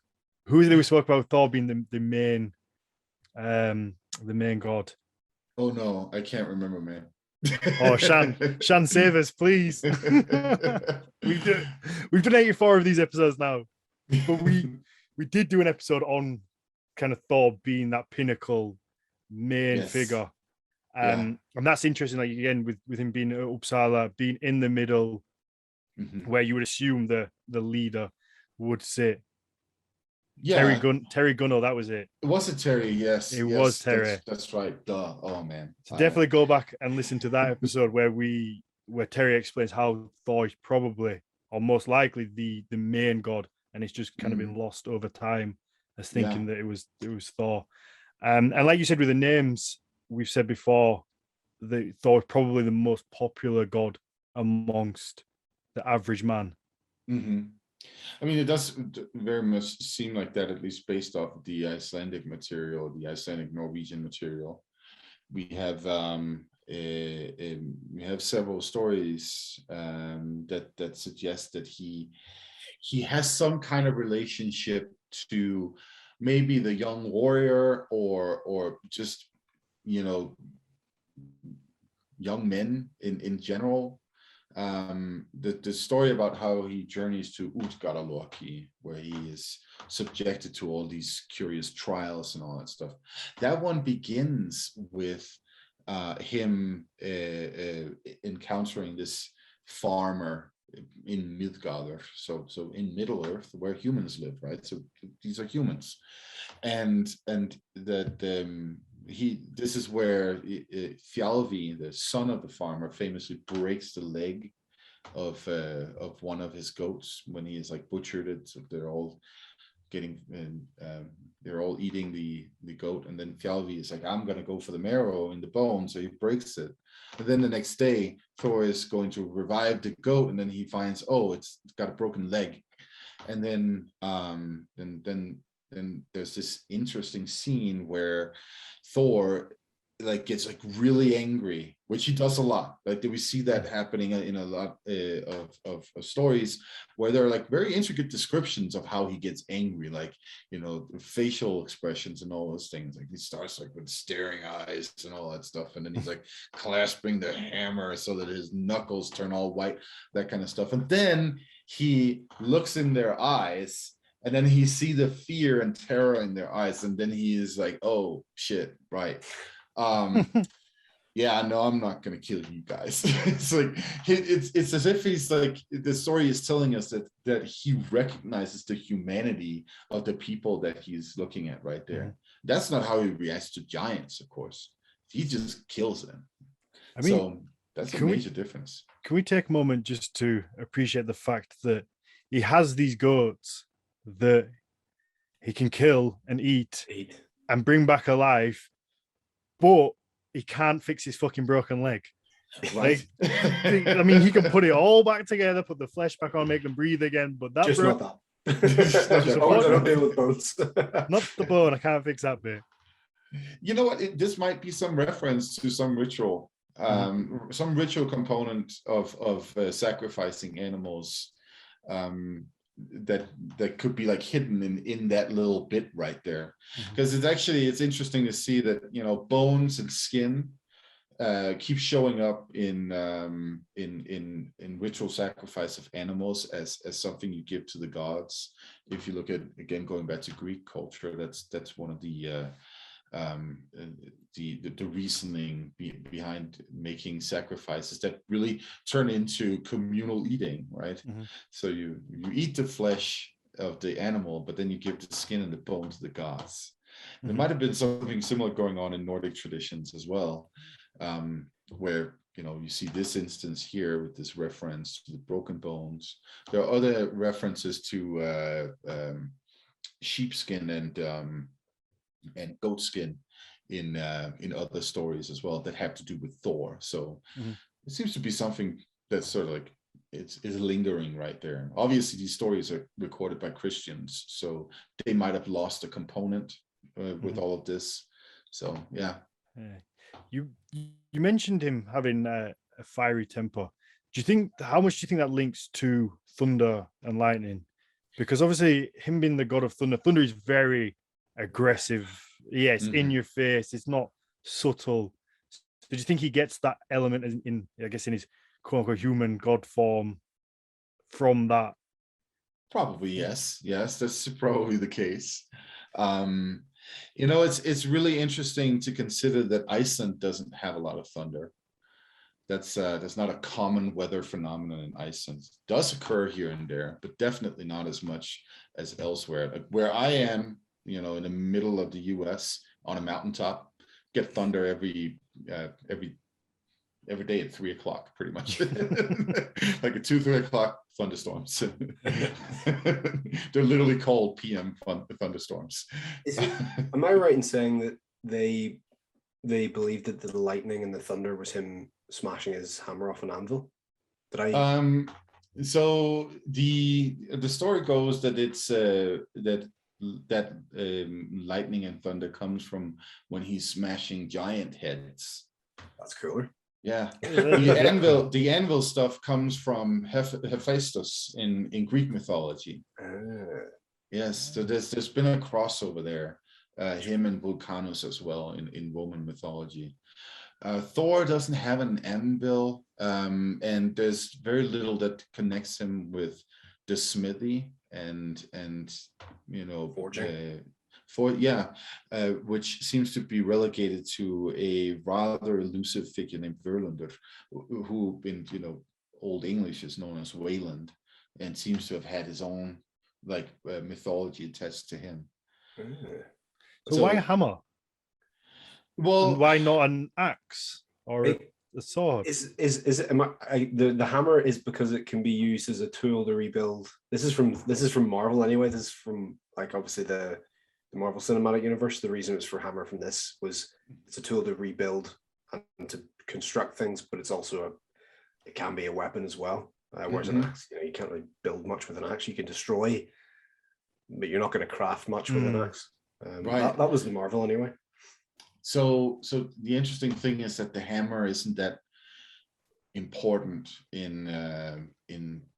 Who did we spoke about Thor being the main god? Oh no, I can't remember, man. Oh, Shan, save us, please. We've done 84 of these episodes now, but we did do an episode on kind of Thor being that pinnacle main figure, and that's interesting. Like again, with him being at Uppsala, being in the middle, where you would assume the leader would sit. Yeah, Terry Gunner, that was it. Was it Terry? Yes, It yes, was Terry. That's right. Duh. Oh man. So definitely go back and listen to that episode where Terry explains how Thor is probably or most likely the main god, and it's just kind of been lost over time as thinking that it was Thor. And like you said with the names, we've said before, that Thor is probably the most popular god amongst the average man. I mean, it does very much seem like that, at least based off the Icelandic material, the Icelandic Norwegian material. We have several stories that suggest that he has some kind of relationship to maybe the young warrior or just, you know, young men in general. The story about how he journeys to Utgaraloki, where he is subjected to all these curious trials and all that stuff. That one begins with him encountering this farmer in Midgard, so in Middle Earth, where humans live, right? So these are humans, and that this is where Thjalfi, the son of the farmer, famously breaks the leg of one of his goats when he is like butchered it. So they're all getting they're all eating the goat, and then Thjalfi is like, I'm gonna go for the marrow in the bone, so he breaks it. And then the next day, Thor is going to revive the goat, and then he finds, oh, it's got a broken leg. And then there's this interesting scene where Thor like gets like really angry, which he does a lot. Like we see that happening in a lot of stories where there are like very intricate descriptions of how he gets angry, like, you know, facial expressions and all those things. Like he starts like with staring eyes and all that stuff, and then he's like clasping the hammer so that his knuckles turn all white, that kind of stuff. And then he looks in their eyes, and then he see the fear and terror in their eyes, and then he is like, oh shit, right. Yeah, no, I'm not gonna kill you guys. It's like it's as if he's like, the story is telling us that he recognizes the humanity of the people that he's looking at right there. That's not how he reacts to giants, of course. He just kills them. I mean, so that's a major difference. Can we take a moment just to appreciate the fact that he has these goats that he can kill and eat and bring back alive, but he can't fix his fucking broken leg. Right. Like, I mean, he can put it all back together, put the flesh back on, make them breathe again, but that just not that. Not deal with bones. Not the bone. I can't fix that bit. You know what? This might be some reference to some ritual, some ritual component of sacrificing animals. That could be like hidden in that little bit right there, because it's interesting to see that, you know, bones and skin keep showing up in ritual sacrifice of animals as something you give to the gods. If you look at, again, going back to Greek culture, that's one of the reasoning behind making sacrifices that really turn into communal eating, right? So you eat the flesh of the animal, but then you give the skin and the bone to the gods. There might have been something similar going on in Nordic traditions as well, where, you know, you see this instance here with this reference to the broken bones. There are other references to sheepskin and goat skin in other stories as well that have to do with Thor. So it seems to be something that's sort of like it's lingering right there. Obviously, these stories are recorded by Christians, so they might have lost a component with all of this. So yeah. You mentioned him having a fiery temper. How much do you think that links to thunder and lightning? Because obviously, him being the god of thunder, thunder is very aggressive. Yes, in your face. It's not subtle. Do you think he gets that element in his quote unquote human god form from that? Probably yes. That's probably the case. You know, it's really interesting to consider that Iceland doesn't have a lot of thunder. That's not a common weather phenomenon in Iceland. It does occur here and there, but definitely not as much as elsewhere. Where I am, in the middle of the U.S. on a mountaintop, get thunder every day at 3:00, pretty much. Like a 2-3 o'clock thunderstorms. They're literally called PM thunderstorms. Am I right in saying that they believed that the lightning and the thunder was him smashing his hammer off an anvil? So the story goes that it's that lightning and thunder comes from when he's smashing giant heads. That's cooler. Yeah, the anvil stuff comes from Hephaestus in Greek mythology. Yes, so there's been a crossover there. Him and Vulcanus as well in Roman mythology. Thor doesn't have an anvil, and there's very little that connects him with the smithy and forging. Which seems to be relegated to a rather elusive figure named Verlander, who in Old English is known as Wayland, and seems to have had his own mythology attached to him. So why a hammer? Well, and why not an axe or a sword? The hammer is because it can be used as a tool to rebuild. This is from Marvel anyway. This is from obviously the Marvel Cinematic Universe. The reason it was for hammer from this was it's a tool to rebuild and to construct things, but it's also it can be a weapon as well. Whereas an axe, you can't really build much with an axe. You can destroy, but you're not going to craft much with an axe. Right. That was the Marvel anyway. So the interesting thing is that the hammer isn't that important in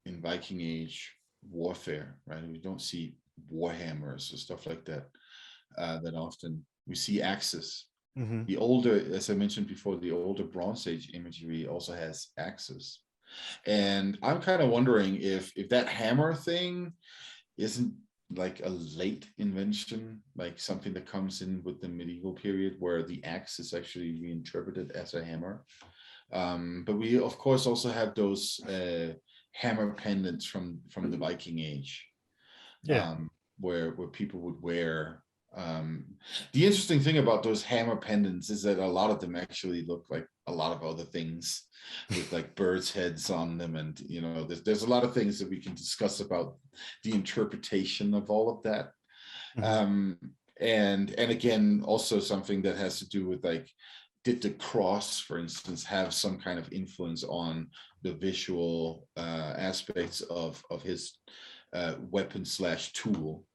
Viking Age warfare, right? We don't see war hammers or stuff like that that often. We see axes. Mm-hmm. The older, as I mentioned before, the older Bronze Age imagery also has axes. And I'm kind of wondering if that hammer thing isn't like a late invention, like something that comes in with the medieval period where the axe is actually reinterpreted as a hammer. But we of course also have those hammer pendants from the Viking Age, where people would wear. The interesting thing about those hammer pendants is that a lot of them actually look like a lot of other things with like birds' heads on them, and there's a lot of things that we can discuss about the interpretation of all of that. Mm-hmm. And again, also something that has to do with like, did the cross, for instance, have some kind of influence on the visual aspects of his weapon/tool?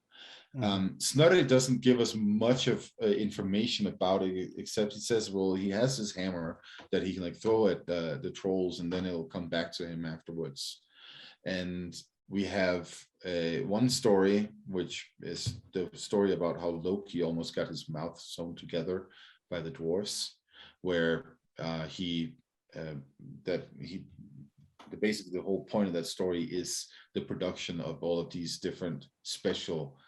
Snorri doesn't give us much of information about it, except he says, well, he has his hammer that he can like throw at the trolls, and then it'll come back to him afterwards. And we have one story, which is the story about how Loki almost got his mouth sewn together by the dwarves, where basically the whole point of that story is the production of all of these different special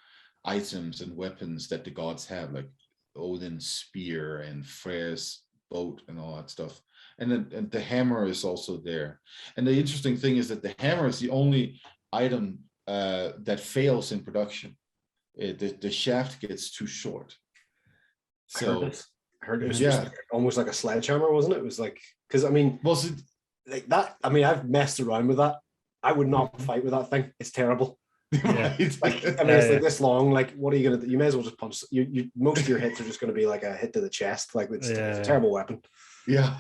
items and weapons that the gods have, like Odin's spear and Freyr's boat and all that stuff. And the hammer is also there. And the interesting thing is that the hammer is the only item that fails in production. The shaft gets too short. So I heard it was just almost like a sledgehammer, wasn't it? It was like, because I mean, was it like that? I mean, I've messed around with that. I would not fight with that thing. It's terrible. Yeah. It's like this long. Like, what are you gonna do? You may as well just punch. You most of your hits are just going to be like a hit to the chest. Like it's a terrible weapon. Yeah,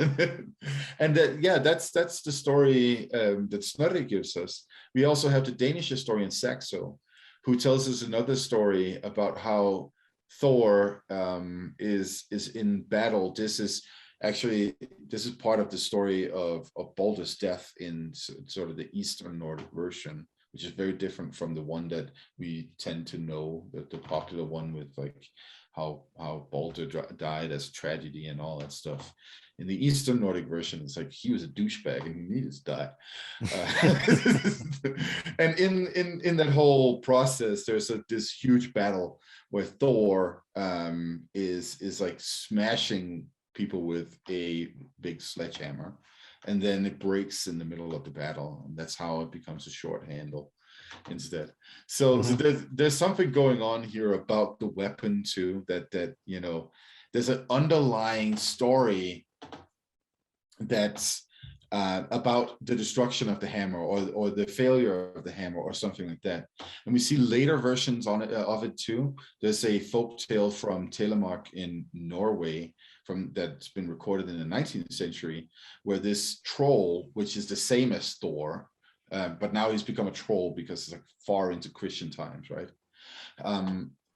and that's the story that Snorri gives us. We also have the Danish historian Saxo, who tells us another story about how Thor is in battle. This is part of the story of Baldur's death in sort of the Eastern Nordic version, which is very different from the one that we tend to know, the popular one with like how Baldur died as tragedy and all that stuff. In the Eastern Nordic version, it's like he was a douchebag and he needed to die. And in that whole process, there's this huge battle where Thor is like smashing people with a big sledgehammer, and then it breaks in the middle of the battle, and that's how it becomes a short handle instead. So there's something going on here about the weapon too, that you know, there's an underlying story that's about the destruction of the hammer, or the failure of the hammer, or something like that. And we see later versions on it, of it too. There's a folk tale from Telemark in Norway that's been recorded in the 19th century, where this troll, which is the same as Thor, but now he's become a troll because it's like far into Christian times, right?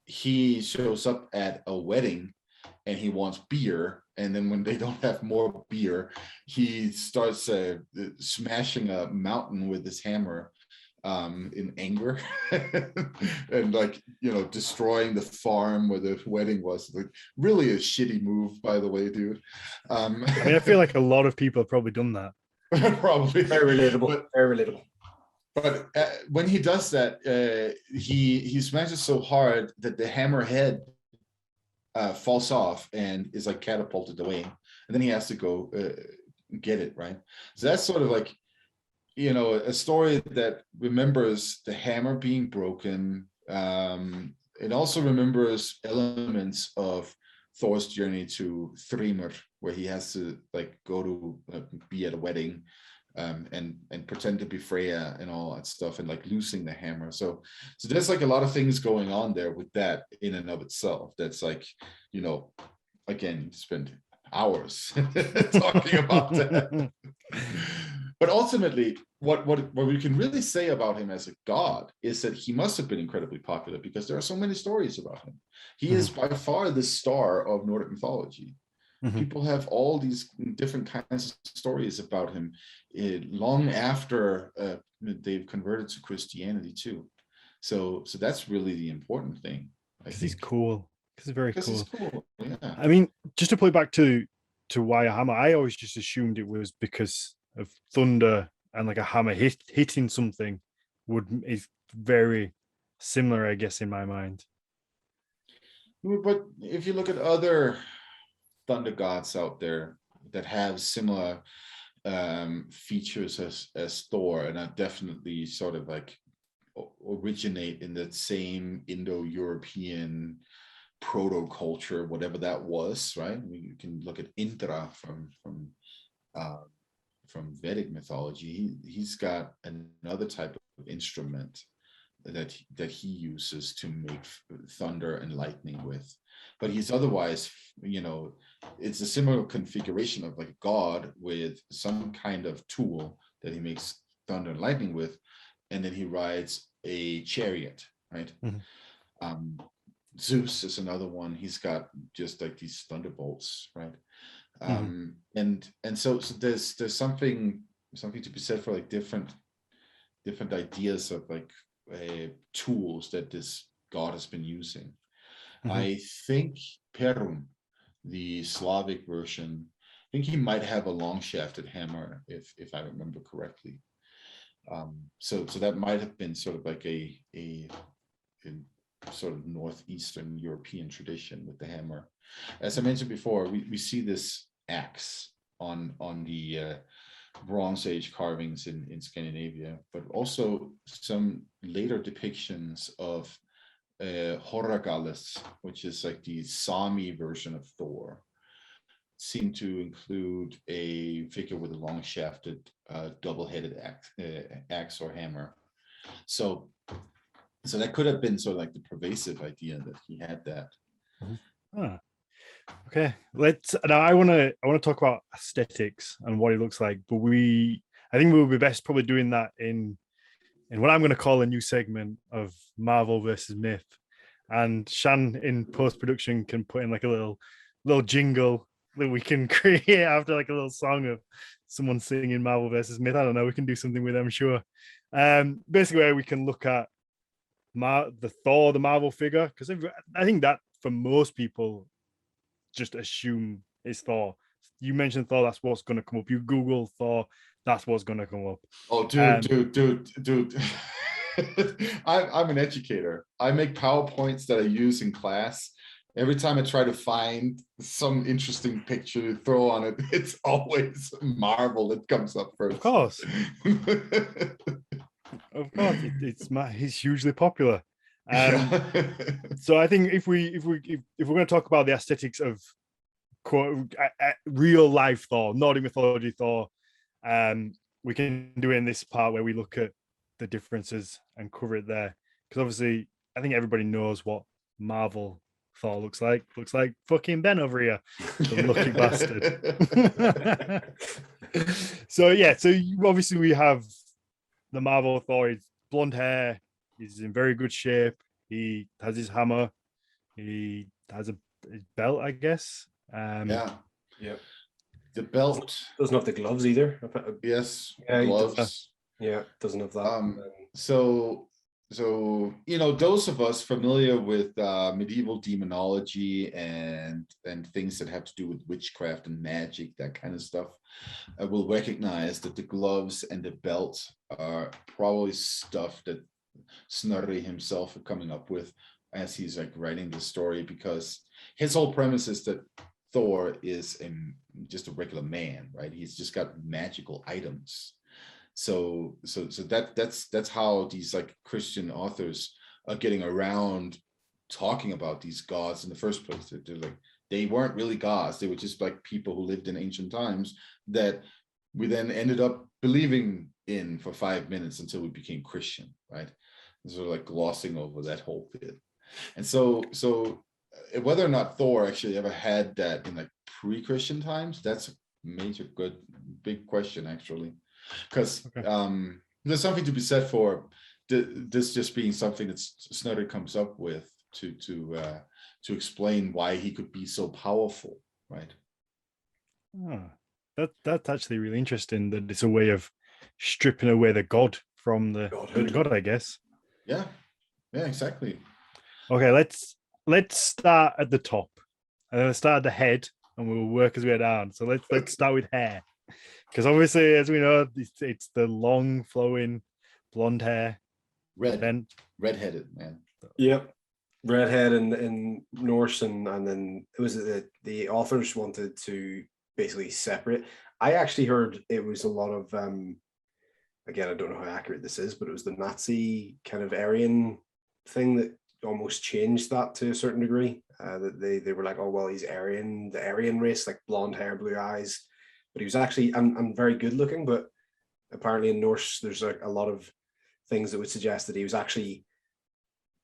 He shows up at a wedding and he wants beer, and then when they don't have more beer, he starts smashing a mountain with his hammer in anger, and like, you know, destroying the farm where the wedding was. Like, really a shitty move, by the way, dude. I mean, I feel like a lot of people have probably done that. Probably. Very relatable. Very relatable. But when he does that, he smashes so hard that the hammer head falls off and is like catapulted away, and then he has to go get it, right? So that's sort of like, you know, a story that remembers the hammer being broken. It also remembers elements of Thor's journey to Thrymr, where he has to like go to be at a wedding, and pretend to be Freya and all that stuff, and like losing the hammer. So there's like a lot of things going on there with that in and of itself. That's like, you know, again, you spend hours talking about that. But ultimately, what we can really say about him as a god is that he must have been incredibly popular, because there are so many stories about him. He is by far the star of Nordic mythology. People have all these different kinds of stories about him long after they've converted to Christianity too. So that's really the important thing. Because he's cool. Because he's very cool. He's cool. Yeah. I mean, just to play back to why a hammer, I always just assumed it was because of thunder, and like a hammer hitting something is very similar, I guess, in my mind. But if you look at other thunder gods out there that have similar features as Thor, and are definitely sort of like originate in that same Indo-European proto-culture, whatever that was, right? You can look at Indra from Vedic mythology. He's got another type of instrument that he uses to make thunder and lightning with. But he's otherwise, you know, it's a similar configuration of like a god with some kind of tool that he makes thunder and lightning with, and then he rides a chariot, right? Zeus is another one. He's got just like these thunderbolts, right? And so there's something to be said for like different ideas of like tools that this god has been using. I think Perun, the Slavic version, I think he might have a long shafted hammer, if I remember correctly. So that might have been sort of like a sort of northeastern European tradition with the hammer. As I mentioned before, we see this axe on the Bronze Age carvings in Scandinavia, but also some later depictions of Horragalles, which is like the Sami version of Thor, seem to include a figure with a long shafted double-headed axe or hammer. So that could have been sort of like the pervasive idea that he had that. Okay, now I want to talk about aesthetics and what it looks like, but I think we'll be best probably doing that in what I'm going to call a new segment of Marvel versus Myth. And Shan in post-production can put in like a little jingle that we can create after like a little song of someone singing Marvel versus Myth. I don't know, we can do something with it, I'm sure. Basically where we can look at the Thor, the Marvel figure, because I think that for most people just assume it's Thor. You mentioned Thor, that's what's going to come up. You Google Thor, that's what's going to come up. Oh, dude. I'm an educator. I make PowerPoints that I use in class, Every time I try to find some interesting picture to throw on it, it's always Marvel that comes up first. Of course. Of course, he's hugely popular. So I think if we're going to talk about the aesthetics of quote real life Thor, Nordic mythology Thor, we can do it in this part where we look at the differences and cover it there, because obviously I think everybody knows what Marvel Thor looks like. Looks like fucking Ben over here, the lucky bastard. So obviously we have the Marvel Thor. He's blonde hair. He's in very good shape. He has his hammer. He has his belt, I guess. Yeah. The belt doesn't have the gloves either. Yes, yeah, gloves. Doesn't have that. So those of us familiar with medieval demonology and things that have to do with witchcraft and magic, that kind of stuff, will recognize that the gloves and the belt are probably stuff that Snorri himself are coming up with as he's like writing the story, because his whole premise is that Thor is just a regular man, right? He's just got magical items. So that's how these like Christian authors are getting around talking about these gods in the first place. They're like, they weren't really gods. They were just like people who lived in ancient times that we then ended up believing in for 5 minutes until we became Christian, right? So like glossing over that whole bit. And so whether or not Thor actually ever had that in like pre-Christian times, that's a major big question actually, because there's something to be said for this just being something that Snorri comes up with to explain why he could be so powerful, right? That's actually really interesting, that it's a way of stripping away the god from the god, I guess. Yeah, exactly. Okay, let's start at the top, and then let's start at the head, and we'll work as we go down. So let's start with hair, because obviously, as we know, it's the long flowing blonde hair. Redheaded man. Yep, redhead in Norse, and then it was the authors wanted to basically separate. I actually heard it was a lot of again, I don't know how accurate this is, but it was the Nazi kind of Aryan thing that almost changed that to a certain degree. That they were like, oh well, he's Aryan, the Aryan race, like blonde hair, blue eyes, but he was actually and very good looking. But apparently in Norse, there's a lot of things that would suggest that he was actually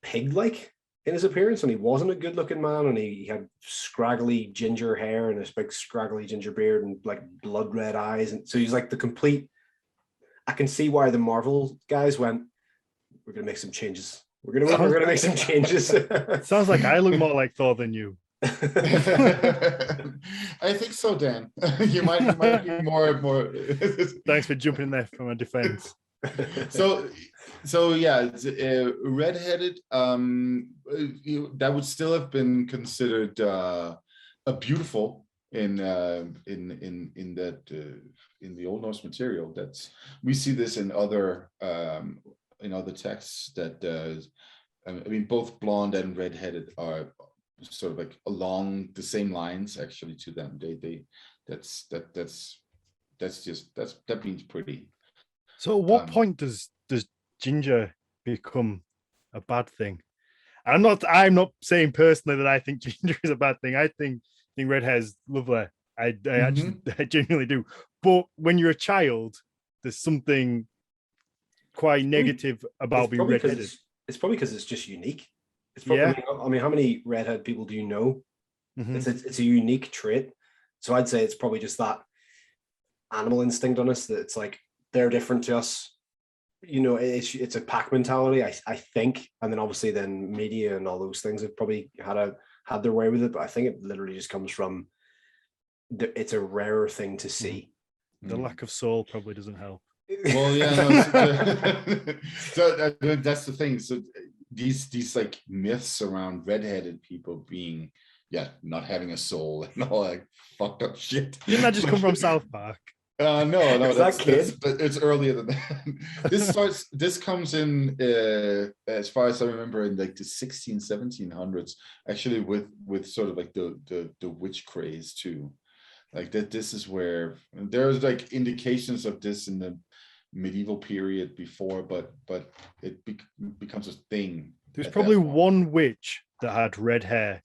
pig-like in his appearance, and he wasn't a good-looking man, and he had scraggly ginger hair and this big scraggly ginger beard and like blood red eyes, and so he's like the complete. I can see why the Marvel guys went, we're gonna make some changes. We're gonna make some changes. Sounds like I look more like Thor than you. I think so, Dan. You might be more. Thanks for jumping in there for my defense. So yeah, it's, redheaded. That would still have been considered a beautiful in the Old Norse material. That's we see this in other texts that I mean both blonde and redheaded are sort of like along the same lines actually to them. That means pretty. So at what point does ginger become a bad thing? I'm not saying personally that I think ginger is a bad thing. I think red hair is lovely. I genuinely do. But when you're a child, there's something quite negative about being redheaded. It's probably because it's just unique. It's probably, I mean, how many redhead people do you know? Mm-hmm. It's a unique trait. So I'd say it's probably just that animal instinct on us, that it's like they're different to us. You know, it's a pack mentality, I think. And then obviously then media and all those things have probably had their way with it. But I think it literally just comes from it's a rarer thing to see. The lack of soul probably doesn't help. Well, yeah, no, so that's the thing. So these like myths around redheaded people being not having a soul and all that fucked up shit. Didn't that just come from South Park? No, Is that kid? but it's earlier than that. This comes in, as far as I remember, in like the 1700s, actually, with sort of like the witch craze too. Like that, this is where there's like indications of this in the medieval period before, but it becomes a thing. There's probably one witch that had red hair,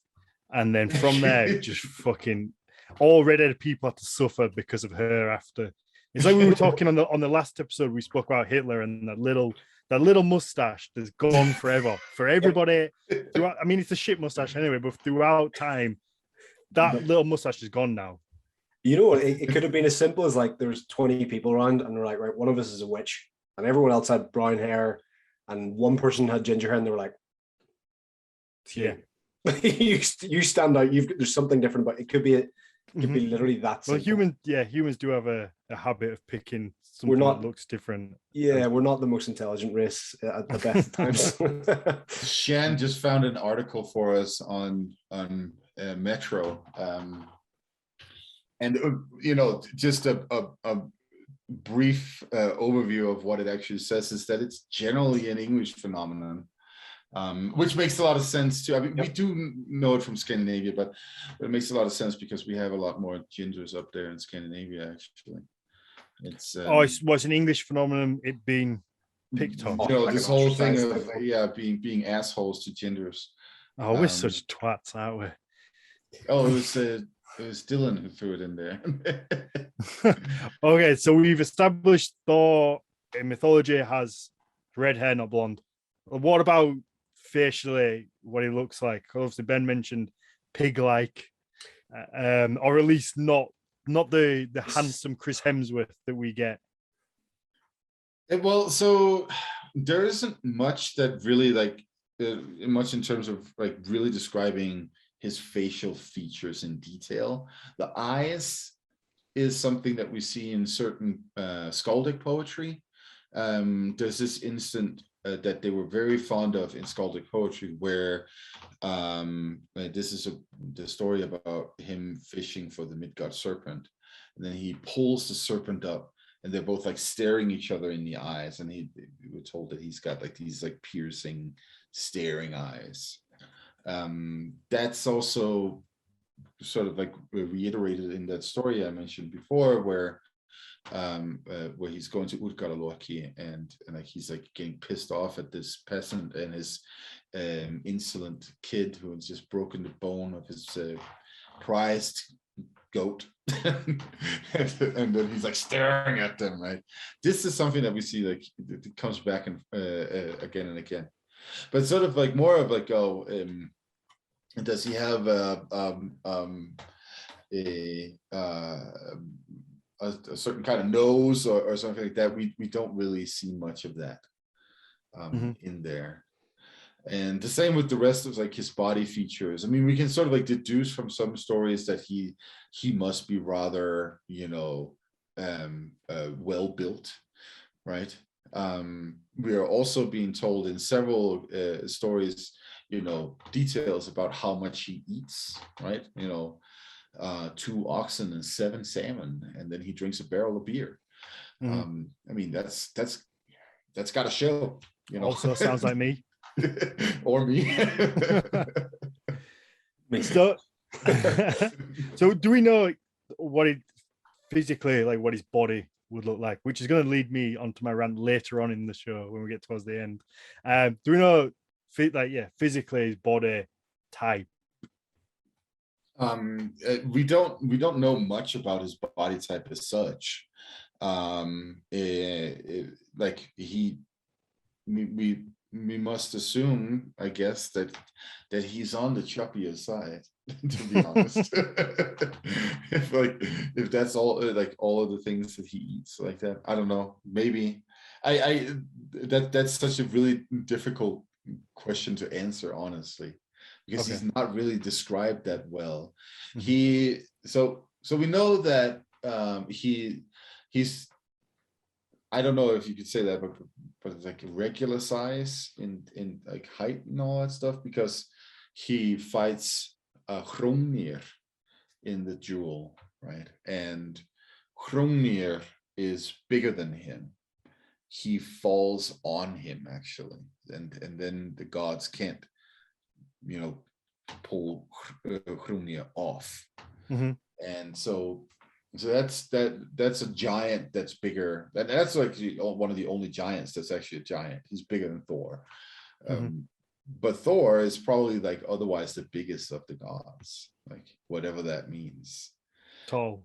and then from there, just fucking all redheaded people had to suffer because of her after. It's like we were talking on the last episode, we spoke about Hitler and that little mustache that's gone forever for everybody. I mean, it's a shit mustache anyway, but throughout time, that little mustache is gone now. You know what? It could have been as simple as like there's 20 people around and they're like, right, one of us is a witch, and everyone else had brown hair, and one person had ginger hair, and they were like, yeah. you stand out. There's something different, but it could be be literally that simple. Well, humans do have a habit of picking something that looks different. Yeah, we're not the most intelligent race at the best of times. Shan just found an article for us on Metro, and just a brief overview of what it actually says is that it's generally an English phenomenon. Which makes a lot of sense too. I mean, we do know it from Scandinavia, but it makes a lot of sense because we have a lot more gingers up there in Scandinavia. Actually, it's it's an English phenomenon. It being picked on. This whole thing of being assholes to gingers. Oh, we're such twats, aren't we? Oh, it was Dylan who threw it in there. Okay, so we've established Thor in mythology has red hair, not blonde. What about facially, what he looks like? Obviously, Ben mentioned pig-like, or at least not the handsome Chris Hemsworth that we get. Well, so there isn't much that really much in terms of like really describing his facial features in detail. The eyes is something that we see in certain skaldic poetry. There's this instant that they were very fond of in skaldic poetry, where this is the story about him fishing for the Midgard serpent, and then he pulls the serpent up, and they're both like staring each other in the eyes, and we were told that he's got like these like piercing, staring eyes. That's also sort of like reiterated in that story I mentioned before, where he's going to Utgaraloki and like he's like getting pissed off at this peasant and his insolent kid who has just broken the bone of his prized goat. And then he's like staring at them, right? This is something that we see like it comes back and again and again, but sort of like more of like does he have a certain kind of nose or something like that? We don't really see much of that in there. And the same with the rest of like his body features. I mean, we can sort of like deduce from some stories that he must be rather, well built, right? We are also being told in several stories, details about how much he eats, right? 2 oxen and 7 salmon, and then he drinks a barrel of beer. I mean, that's got to show. Also sounds like me. Or me. So do we know what it physically, like what his body would look like, which is going to lead me onto my rant later on in the show when we get towards the end? Do we know physically his body type? We don't know much about his body type as such. We must assume, I guess, that he's on the chubbier side, to be honest. if that's all, like all of the things that he eats like that, I don't know. Maybe that's such a really difficult question to answer, honestly, because he's not really described that well. So we know that he's, I don't know if you could say that, but it's like regular size in like height and all that stuff, because he fights Hrungnir in the duel, right? And Hrungnir is bigger than him, he falls on him actually, and then the gods can't, pull Hrungnir off. And so that's a giant that's bigger. That's like one of the only giants that's actually a giant. He's bigger than Thor. But Thor is probably like otherwise the biggest of the gods, like whatever that means. Tall.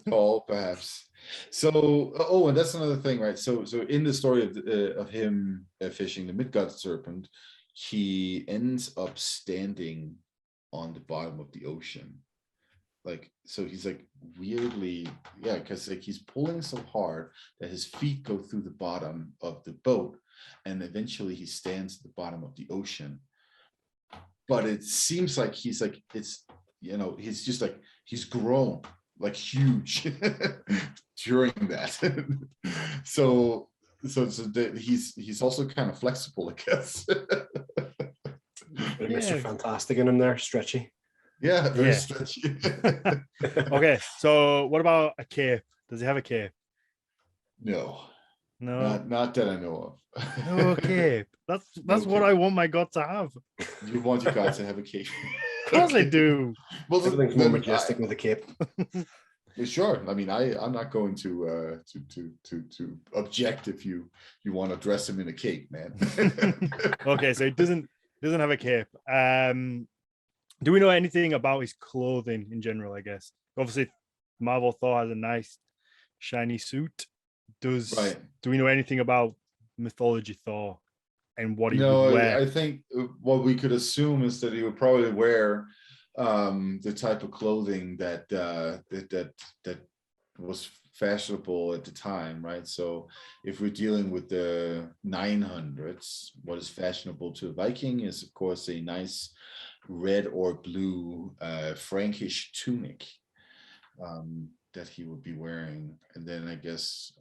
Tall, perhaps. So, and that's another thing, right? So in the story of him fishing the Midgard serpent, he ends up standing on the bottom of the ocean. Like, so he's like weirdly, because like he's pulling so hard that his feet go through the bottom of the boat, and eventually he stands at the bottom of the ocean. But it seems like he's like, it's, he's just like, he's grown like huge during that. so he's also kind of flexible, I guess. Mr. Fantastic in him there, stretchy. Yeah, very stretchy. Okay, so what about a cape? Does he have a cape? No, not that I know of. No cape. That's what I want my god to have. You want your god to have a cape? Of course I do. Well, everything's more majestic with a cape. Sure. I mean, I'm not going to object if you want to dress him in a cape, man. Okay, so he doesn't have a cape. Do we know anything about his clothing in general? I guess obviously Marvel Thor has a nice shiny suit. Do we know anything about mythology Thor and what he would wear? I think what we could assume is that he would probably wear the type of clothing that was fashionable at the time, right? So if we're dealing with the 900s, what is fashionable to a Viking is of course a nice red or blue Frankish tunic that he would be wearing, and then I guess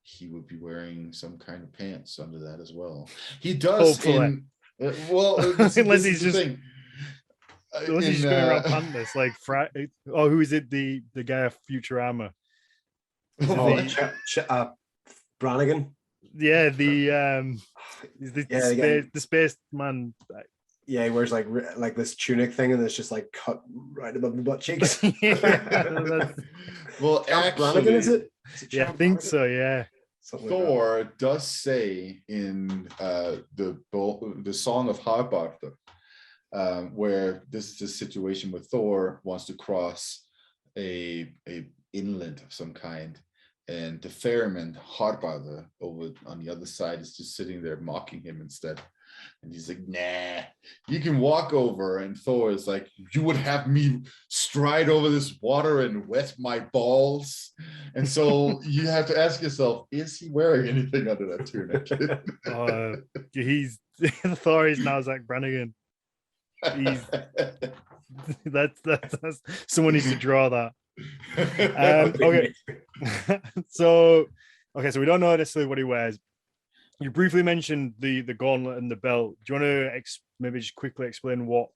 he would be wearing some kind of pants under that as well. He does unless he's just going around pantless like who is it, the guy of Futurama? Brannigan. Yeah, the space man. Yeah, he wears like this tunic thing, and it's just like cut right above the butt cheeks. Well, actually, Brannigan, is it? Yeah, I think so. Yeah. Thor does say in the Song of Harbarthur, where this is a situation where Thor wants to cross a inlet of some kind, and the ferryman Harbarthur over on the other side is just sitting there mocking him instead. And he's like, nah, you can walk over. And Thor is like, you would have me stride over this water and wet my balls. And so you have to ask yourself, is he wearing anything under that tunic? Thor is now Zach Brannigan. That's someone needs to draw that. Okay. So we don't know necessarily what he wears. You briefly mentioned the gauntlet and the belt. Do you want to maybe just quickly explain what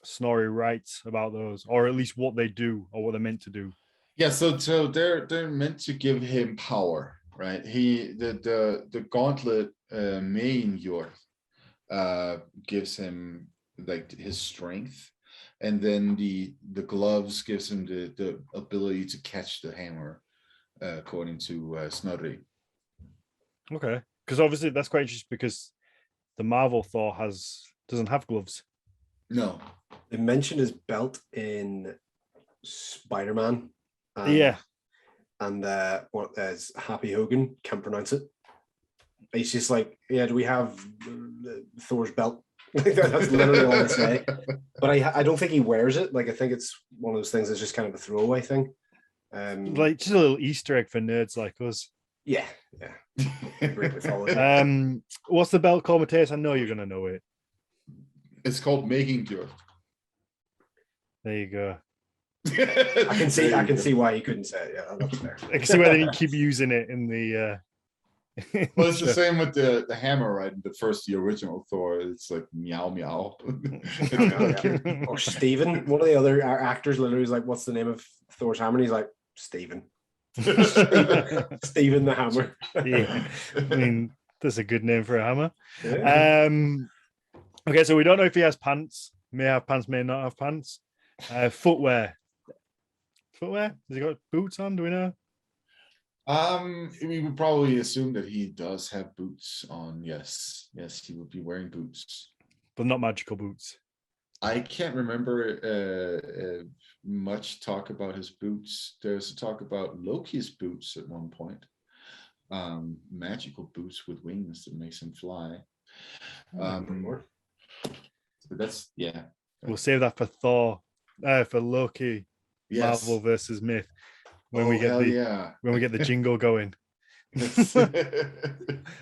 Snorri writes about those, or at least what they do or what they're meant to do? Yeah, so they're meant to give him power, right? The gauntlet main gives him like his strength, and then the gloves gives him the ability to catch the hammer, according to Snorri. Okay, because obviously that's quite interesting because the Marvel Thor doesn't have gloves. No, they mentioned his belt in Spider-Man. And what is Happy Hogan can't pronounce it. He's just like, do we have Thor's belt? That's literally all I say. But I don't think he wears it. Like, I think it's one of those things that's just kind of a throwaway thing. Like just a little Easter egg for nerds like us. Yeah. What's the belt called, Mathias? I know you're gonna know it. It's called Making Cure. There you go. I can see why you couldn't say it. Yeah, that's fair. I can see why they didn't keep using it in the Well, it's the same with the hammer, right? The original Thor, it's like meow meow. Or Stephen. One of the other actors literally is like, "What's the name of Thor's hammer?" And he's like, "Stephen." Stephen the Hammer. Yeah, I mean, that's a good name for a hammer. Yeah. Okay, so we don't know if he has pants. May have pants, may not have pants. Footwear. Has he got boots on? Do we know? We would probably assume that he does have boots on. Yes, he would be wearing boots, but not magical boots. I can't remember much talk about his boots. There's a talk about Loki's boots at one point. Magical boots with wings that makes him fly. So that's We'll save that for Thor, for Loki, yes. Marvel versus Myth. When we get the jingle going.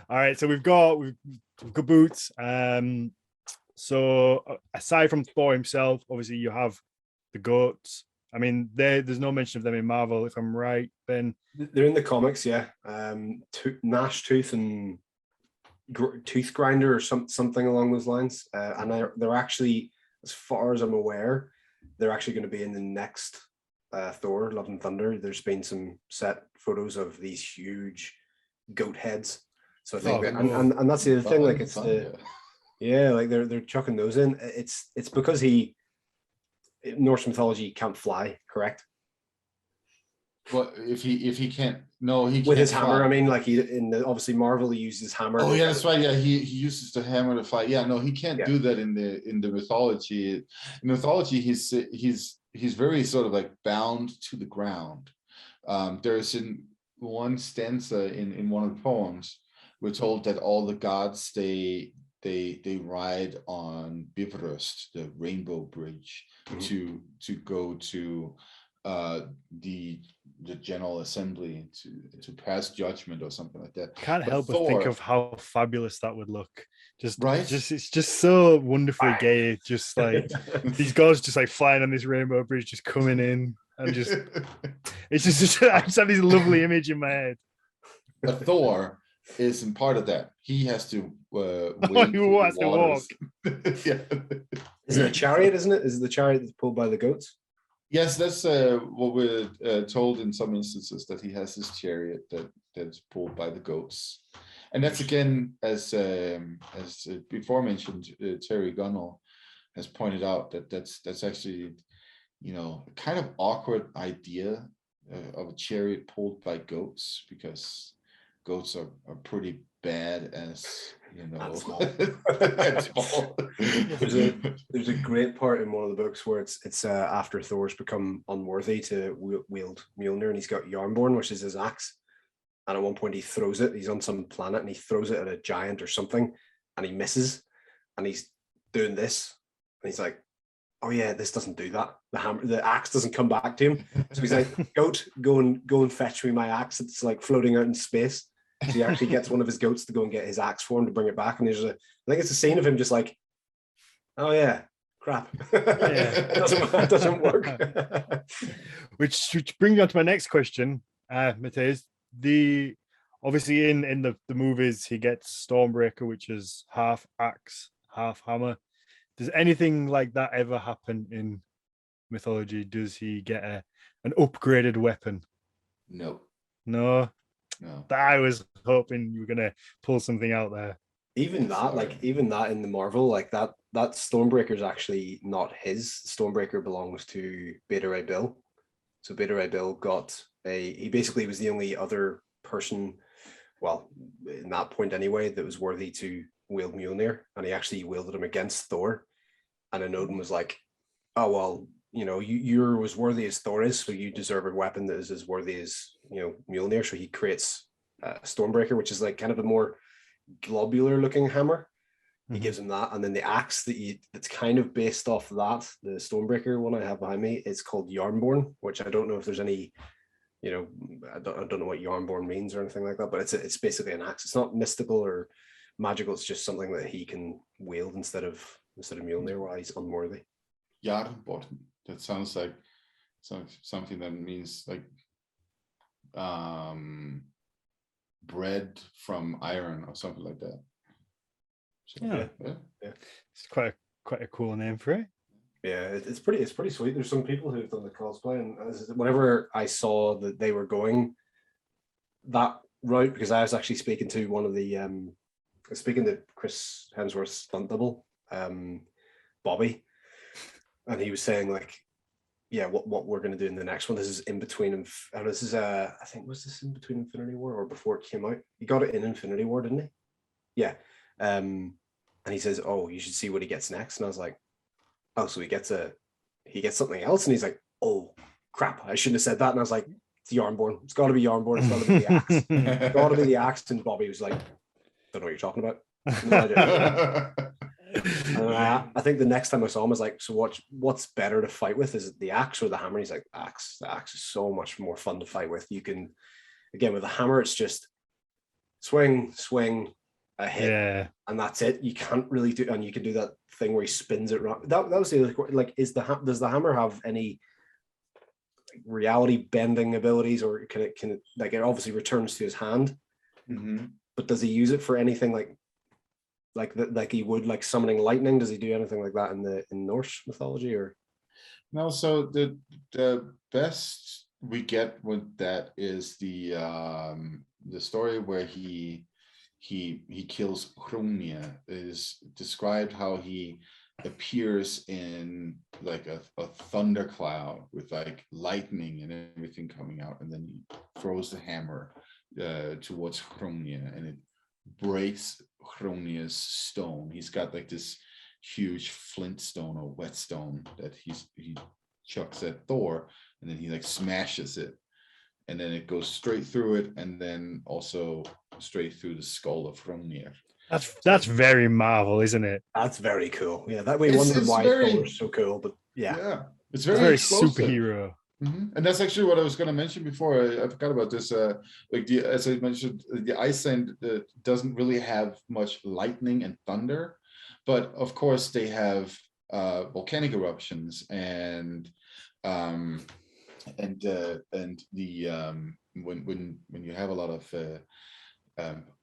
All right, so we've got boots. So aside from Thor himself, obviously you have the goats. I mean, there's no mention of them in Marvel, if I'm right, Ben. They're in the comics, yeah. Gnash Tooth and Tooth Grinder or something along those lines. And they're actually, as far as I'm aware, they're actually going to be in the next Thor, Love and Thunder. There's been some set photos of these huge goat heads. So I think and that's the other thing, like it's like they're chucking those in. It's because Norse mythology can't fly, correct? Well, if he can't, no, he with can't his fly. hammer. I mean, like obviously Marvel, he uses hammer. Oh yeah, that's right. Yeah, he uses the hammer to fly. Yeah, no, he can't do that in the mythology. In mythology, he's very sort of like bound to the ground. There's in one stanza in one of the poems, we're told that all the gods they ride on Bifrost, the Rainbow Bridge, to go to the General Assembly to pass judgment or something like that. Can't help but think of how fabulous that would look. It's just so wonderfully gay. Just like these gods just like flying on this rainbow bridge, just coming in and just it's just I just have this lovely image in my head. But Thor isn't part of that. He has to walk. Yeah. Is it a chariot, isn't it? Is it the chariot that's pulled by the goats? Yes, that's what we're told in some instances, that he has this chariot that's pulled by the goats, and that's again as before mentioned, Terry Gunnell has pointed out that's actually kind of awkward idea of a chariot pulled by goats, because goats are pretty bad as There's a great part in one of the books where it's after Thor's become unworthy to wield Mjolnir, and he's got Yarnborn, which is his axe, and at one point he throws it. He's on some planet and he throws it at a giant or something, and he misses, and he's doing this, and he's like, "Oh yeah, this doesn't do that. The axe doesn't come back to him." So he's like, "Goat, go and fetch me my axe. It's like floating out in space." So he actually gets one of his goats to go and get his axe for him to bring it back. And I think it's a scene of him just like, "Oh yeah, crap." It doesn't work. Which brings me on to my next question, Mathias. Obviously in the movies he gets Stormbreaker, which is half axe, half hammer. Does anything like that ever happen in mythology? Does he get an upgraded weapon? No. I was hoping you were gonna pull something out there. Even that in the Marvel, like that Stormbreaker is actually not his. Stormbreaker belongs to Beta Ray Bill. So Beta Ray Bill he basically was the only other person, well, in that point anyway, that was worthy to wield Mjolnir, and he actually wielded him against Thor. And then Odin was like, "Oh well, you're as worthy as Thor is, so you deserve a weapon that is as worthy as Mjolnir." So he creates Stormbreaker, which is like kind of a more globular looking hammer. He gives him that, and then the axe that's kind of based off of that, the Stormbreaker one I have behind me, is called Yarnborn, which I don't know if there's any, I don't know what Yarnborn means or anything like that, but it's basically an axe. It's not mystical or magical. It's just something that he can wield instead of Mjolnir while he's unworthy. Yarnborn. That sounds like something that means like bred from iron or something like that. So, Yeah. It's quite a cool name for it. Yeah, it's pretty sweet. There's some people who've done the cosplay, and whenever I saw that they were going that route, because I was actually speaking to one of the speaking to Chris Hemsworth's stunt double, Bobby, and he was saying like, yeah, what we're going to do in the next one. This is in between, and this is I think, was this in between Infinity War or before it came out? He got it in Infinity War, didn't he? Yeah. And he says, "Oh, you should see what he gets next." And I was like, "Oh, so he gets something else?" And he's like, "Oh crap, I shouldn't have said that." And I was like, "It's Yarnborn. It's got to be Yarnborn. It's got to be the axe. It's got to be the axe." And Bobby was like, "Don't know what you're talking about." No idea. And I think the next time I saw him, I was like, "So what's better to fight with? Is it the axe or the hammer?" And he's like, "Axe. The axe is so much more fun to fight with. You can, again, with the hammer, it's just swing, a hit, and that's it. You can't really do, and you can do that thing where he spins it around. That was the other, like, does the hammer have any reality bending abilities, or can it like, it obviously returns to his hand, but does he use it for anything like he would, like summoning lightning? Does he do anything like that in Norse mythology? Or no? So the best we get with that is the story where he kills Hrungnir. Is described how he appears in like a thundercloud with like lightning and everything coming out, and then he throws the hammer towards Hrungnir, and it breaks Hrungnir's stone. He's got like this huge flint stone or whetstone that he chucks at Thor, and then he like smashes it, and then it goes straight through it, and then also straight through the skull of Hrungnir. That's very Marvel, isn't it? That's very cool. Yeah, that way wondering why Thor's so cool, but yeah, it's very superhero. And that's actually what I was going to mention before. I forgot about this. As I mentioned, the Iceland doesn't really have much lightning and thunder, but of course they have volcanic eruptions and when you have a lot of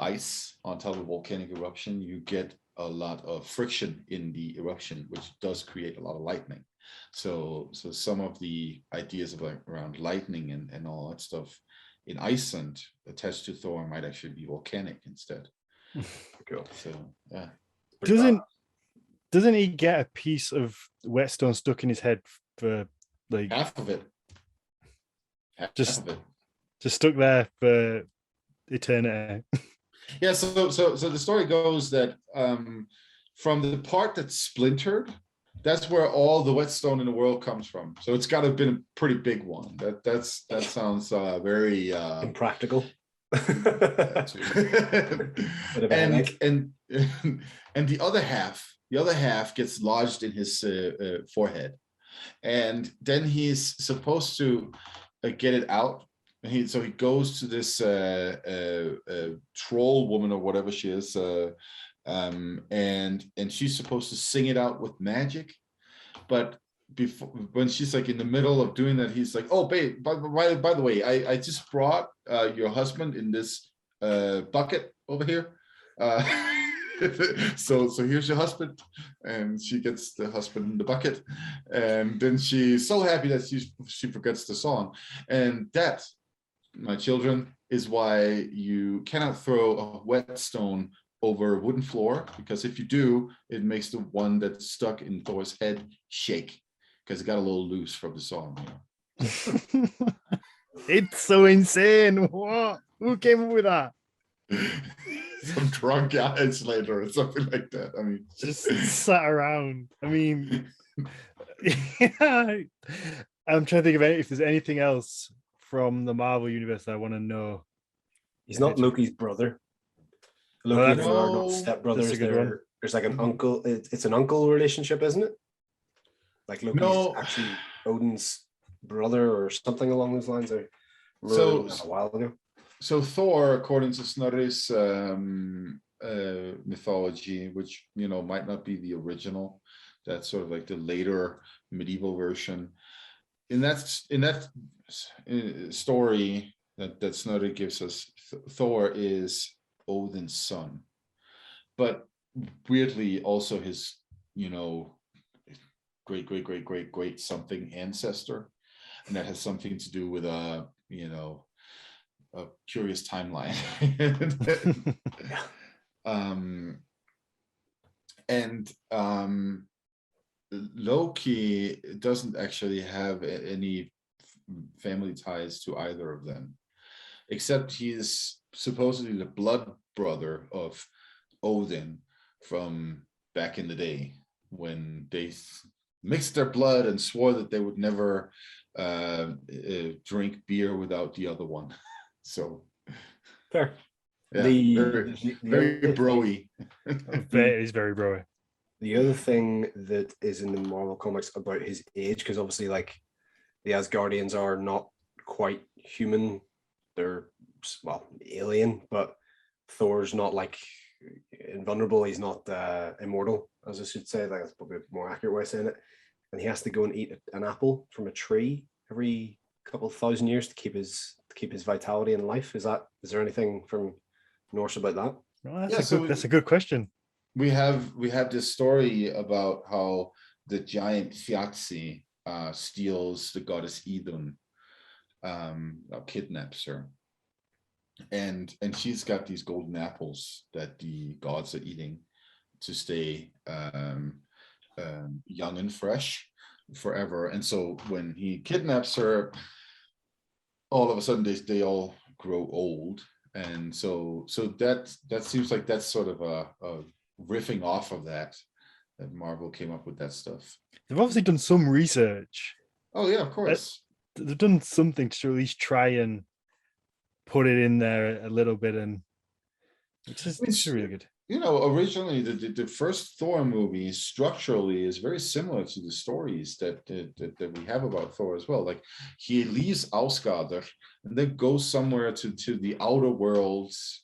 ice on top of volcanic eruption, you get a lot of friction in the eruption, which does create a lot of lightning. So some of the ideas of around lightning and all that stuff in Iceland attached to Thor might actually be volcanic instead. Cool. So yeah. Doesn't he get a piece of whetstone stuck in his head for like half of it? Just stuck there for eternity. Yeah. So the story goes that from the part that's splintered, that's where all the whetstone in the world comes from. So it's got to have been a pretty big one. That sounds very impractical. and the other half gets lodged in his forehead, and then he's supposed to get it out. So he goes to this troll woman or whatever she is, and she's supposed to sing it out with magic, but before, when she's like in the middle of doing that, he's like, "Oh, babe, by the way, I just brought your husband in this bucket over here. So here's your husband," and she gets the husband in the bucket, and then she's so happy that she forgets the song, and that, my children, is why you cannot throw a whetstone over a wooden floor, because if you do, it makes the one that's stuck in Thor's head shake, because it got a little loose from the song. It's so insane. What? Who came up with that? Some drunk guys later or something like that. I mean, just sat around. I mean, yeah. I'm trying to think of if there's anything else from the Marvel universe that I want to know. He's not Loki's brother. Loki and Thor are not stepbrothers. There's like an uncle. It's an uncle relationship, isn't it? Like Loki's actually Odin's brother or something along those lines. I remember a while ago. So Thor, according to Snorri's mythology, which might not be the original, that's sort of like the later medieval version. In that story, that Snorri gives us, Thor is Odin's son, but weirdly also his, great something ancestor, and that has something to do with a curious timeline. And Loki doesn't actually have any family ties to either of them, except he is supposedly the blood brother of Odin from back in the day, when they mixed their blood and swore that they would never drink beer without the other one. So fair. Yeah, very broy. It's very broy. The other thing that is in the Marvel comics about his age, because obviously, like, the Asgardians are not quite human; they're, well, alien. But Thor's not like invulnerable. He's not immortal, as I should say. Like, that's probably a more accurate way of saying it. And he has to go and eat an apple from a tree every couple of thousand years to keep his vitality in life. Is there anything from Norse about that? Well, that's a good question. We have this story about how the giant Thjaxi steals the goddess Idun, kidnaps her, and she's got these golden apples that the gods are eating to stay young and fresh forever. And so when he kidnaps her, all of a sudden they all grow old. And so that seems like that's sort of a riffing off of that Marvel came up with that stuff. They've obviously done some research. Oh yeah, of course. They've done something to at least try and put it in there a little bit, and it's really good. Originally the first Thor movie structurally is very similar to the stories that we have about Thor as well. Like, he leaves Asgard and then goes somewhere to the outer worlds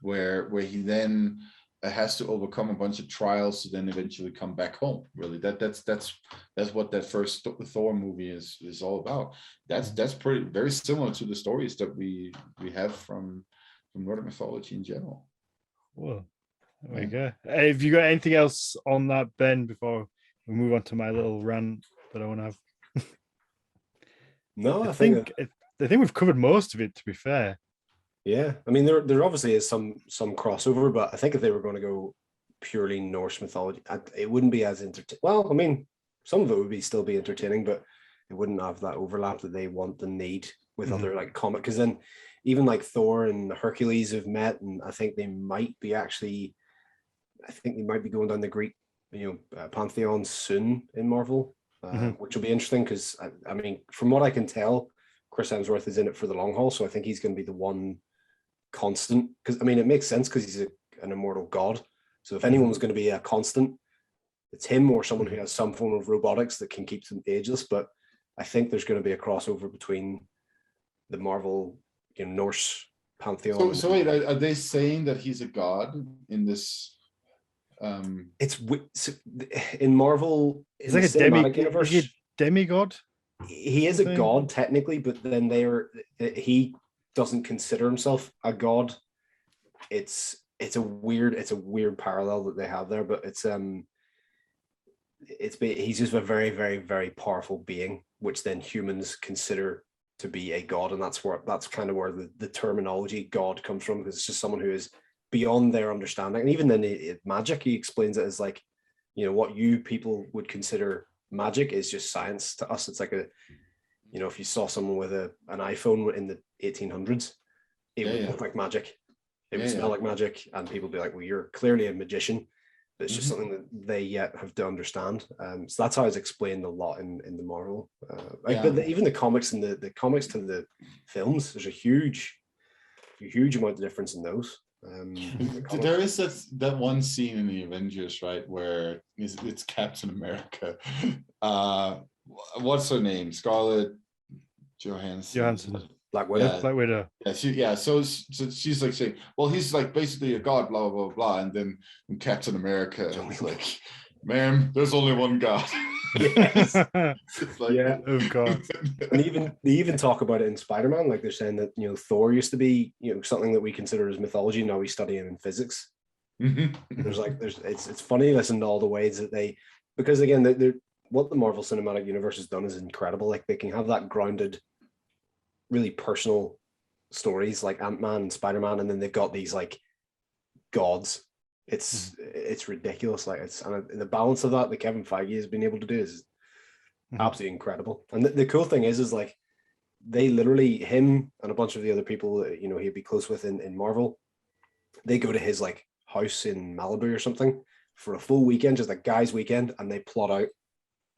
where he then has to overcome a bunch of trials to then eventually come back home. Really, that's what that first Thor movie is all about. That's very similar to the stories that we have from Nordic mythology in general. Well, there we go. Have you got anything else on that, Ben, before we move on to my little rant that I want to have? No, I think we've covered most of it, to be fair. Yeah, I mean, there obviously is some crossover, but I think if they were going to go purely Norse mythology, it wouldn't be as entertaining. Well, I mean, some of it would still be entertaining, but it wouldn't have that overlap that they want and need with other like comic. Because then even like Thor and Hercules have met, and I think they might be going down the Greek, pantheon soon in Marvel, which will be interesting because I mean, from what I can tell, Chris Hemsworth is in it for the long haul, so I think he's going to be the one constant. Because I mean, it makes sense because he's an immortal god. So if anyone was going to be a constant, it's him or someone who has some form of robotics that can keep them ageless. But I think there's going to be a crossover between the Marvel, Norse pantheon. So wait, are they saying that he's a god in this? It's in Marvel. It's like a demigod. He is a god technically, but then he doesn't consider himself a god. It's a weird parallel that they have there, but he's just a very, very, very powerful being, which then humans consider to be a god, and that's kind of where the terminology god comes from, because it's just someone who is beyond their understanding. And even then, magic, he explains it as like, what you people would consider magic is just science to us. It's like if you saw someone with an iPhone in the 1800s, it would look like magic. It would smell like magic, and people would be like, well, you're clearly a magician. But it's just something that they yet have to understand. So that's how it's explained a lot in the Marvel. But even the comics and the comics to the films, there's a huge amount of difference in those. There is that one scene in the Avengers, right, where it's Captain America. What's her name? Scarlett Johansson. Black Widow. Black Widow. Yeah. So she's like saying, well, he's like basically a god, blah blah blah, and then Captain America is like, ma'am, there's only one god. Yes. It's like, Yeah, of course. And they even talk about it in Spider-Man, like they're saying that Thor used to be something that we consider as mythology. Now we study him in physics. It's funny listening to all the ways that because again they're what the Marvel Cinematic Universe has done is incredible. Like they can have that grounded, really personal stories like Ant-Man and Spider-Man, and then they've got these like gods. It's ridiculous. Like and the balance of that Kevin Feige has been able to do is absolutely incredible. And the cool thing is like they literally, him and a bunch of the other people that he'd be close with in Marvel, they go to his like house in Malibu or something for a full weekend, just a guy's weekend, and they plot out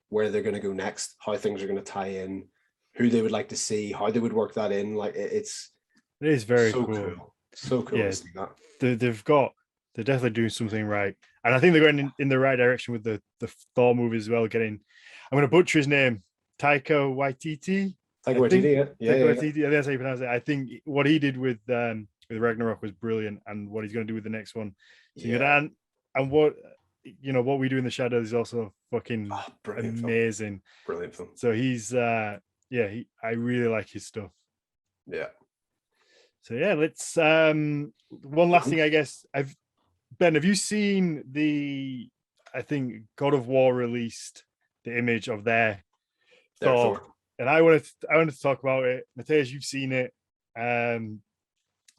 where they're going to go next, how things are going to tie in, who they would like to see, how they would work that in. Like it is very so cool. So cool. Yeah, to see that. They're definitely doing something right, and I think they're going in the right direction with the Thor movie as well. I'm going to butcher his name, Taika Waititi. Taika Waititi, yeah. Taika Waititi. I think that's how you pronounce it. I think what he did with Ragnarok was brilliant, and what he's going to do with the next one, and what what we do in the shadows is also fucking amazing. Brilliant film. So he's I really like his stuff. Yeah. So yeah, let's one last thing, I guess. Ben, have you seen I think God of War released the image of their Thor, and I wanted to talk about it. Matthias, you've seen it. I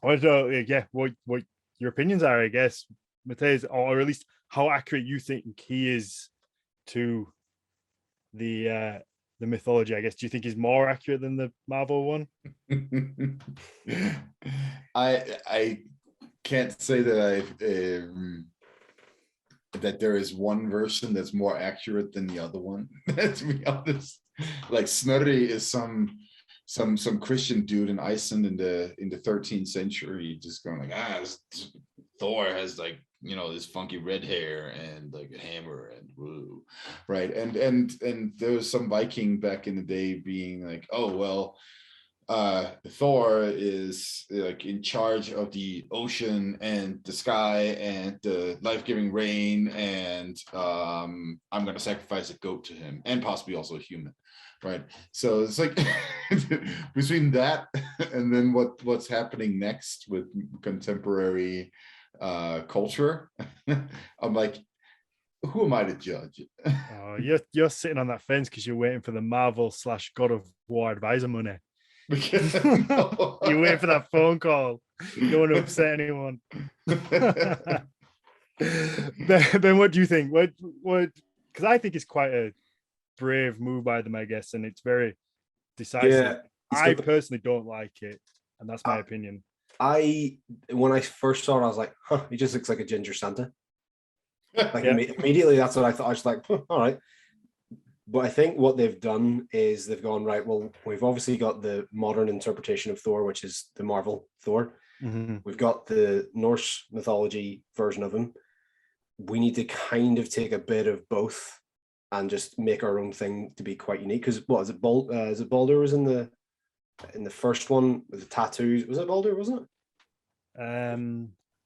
want to know, what your opinions are, I guess, Matthias, or at least how accurate you think he is to the mythology. I guess, do you think he's more accurate than the Marvel one? I can't say that that there is one version that's more accurate than the other one. To be honest, like Snorri is some Christian dude in Iceland in the 13th century, just going like, Thor has like this funky red hair and like a hammer and woo, right? And there was some Viking back in the day being like, oh well, Thor is like in charge of the ocean and the sky and the life-giving rain, and I'm gonna sacrifice a goat to him, and possibly also a human, right? So it's like between that and then what's happening next with contemporary culture, I'm like, who am I to judge? You're sitting on that fence because you're waiting for the Marvel / God of War advisor money. You wait for that phone call. You don't want to upset anyone. Ben, what do you think? What? Because I think it's quite a brave move by them, I guess, and it's very decisive. Yeah, I personally don't like it, and that's my opinion. When I first saw it, I was like, he just looks like a ginger Santa. Like immediately, that's what I thought. I was like, all right. But I think what they've done is they've gone, right, well, we've obviously got the modern interpretation of Thor, which is the Marvel Thor. Mm-hmm. We've got the Norse mythology version of him. We need to kind of take a bit of both and just make our own thing to be quite unique. Because what is it? Baldur was in the first one with the tattoos. Was it Baldur, wasn't it?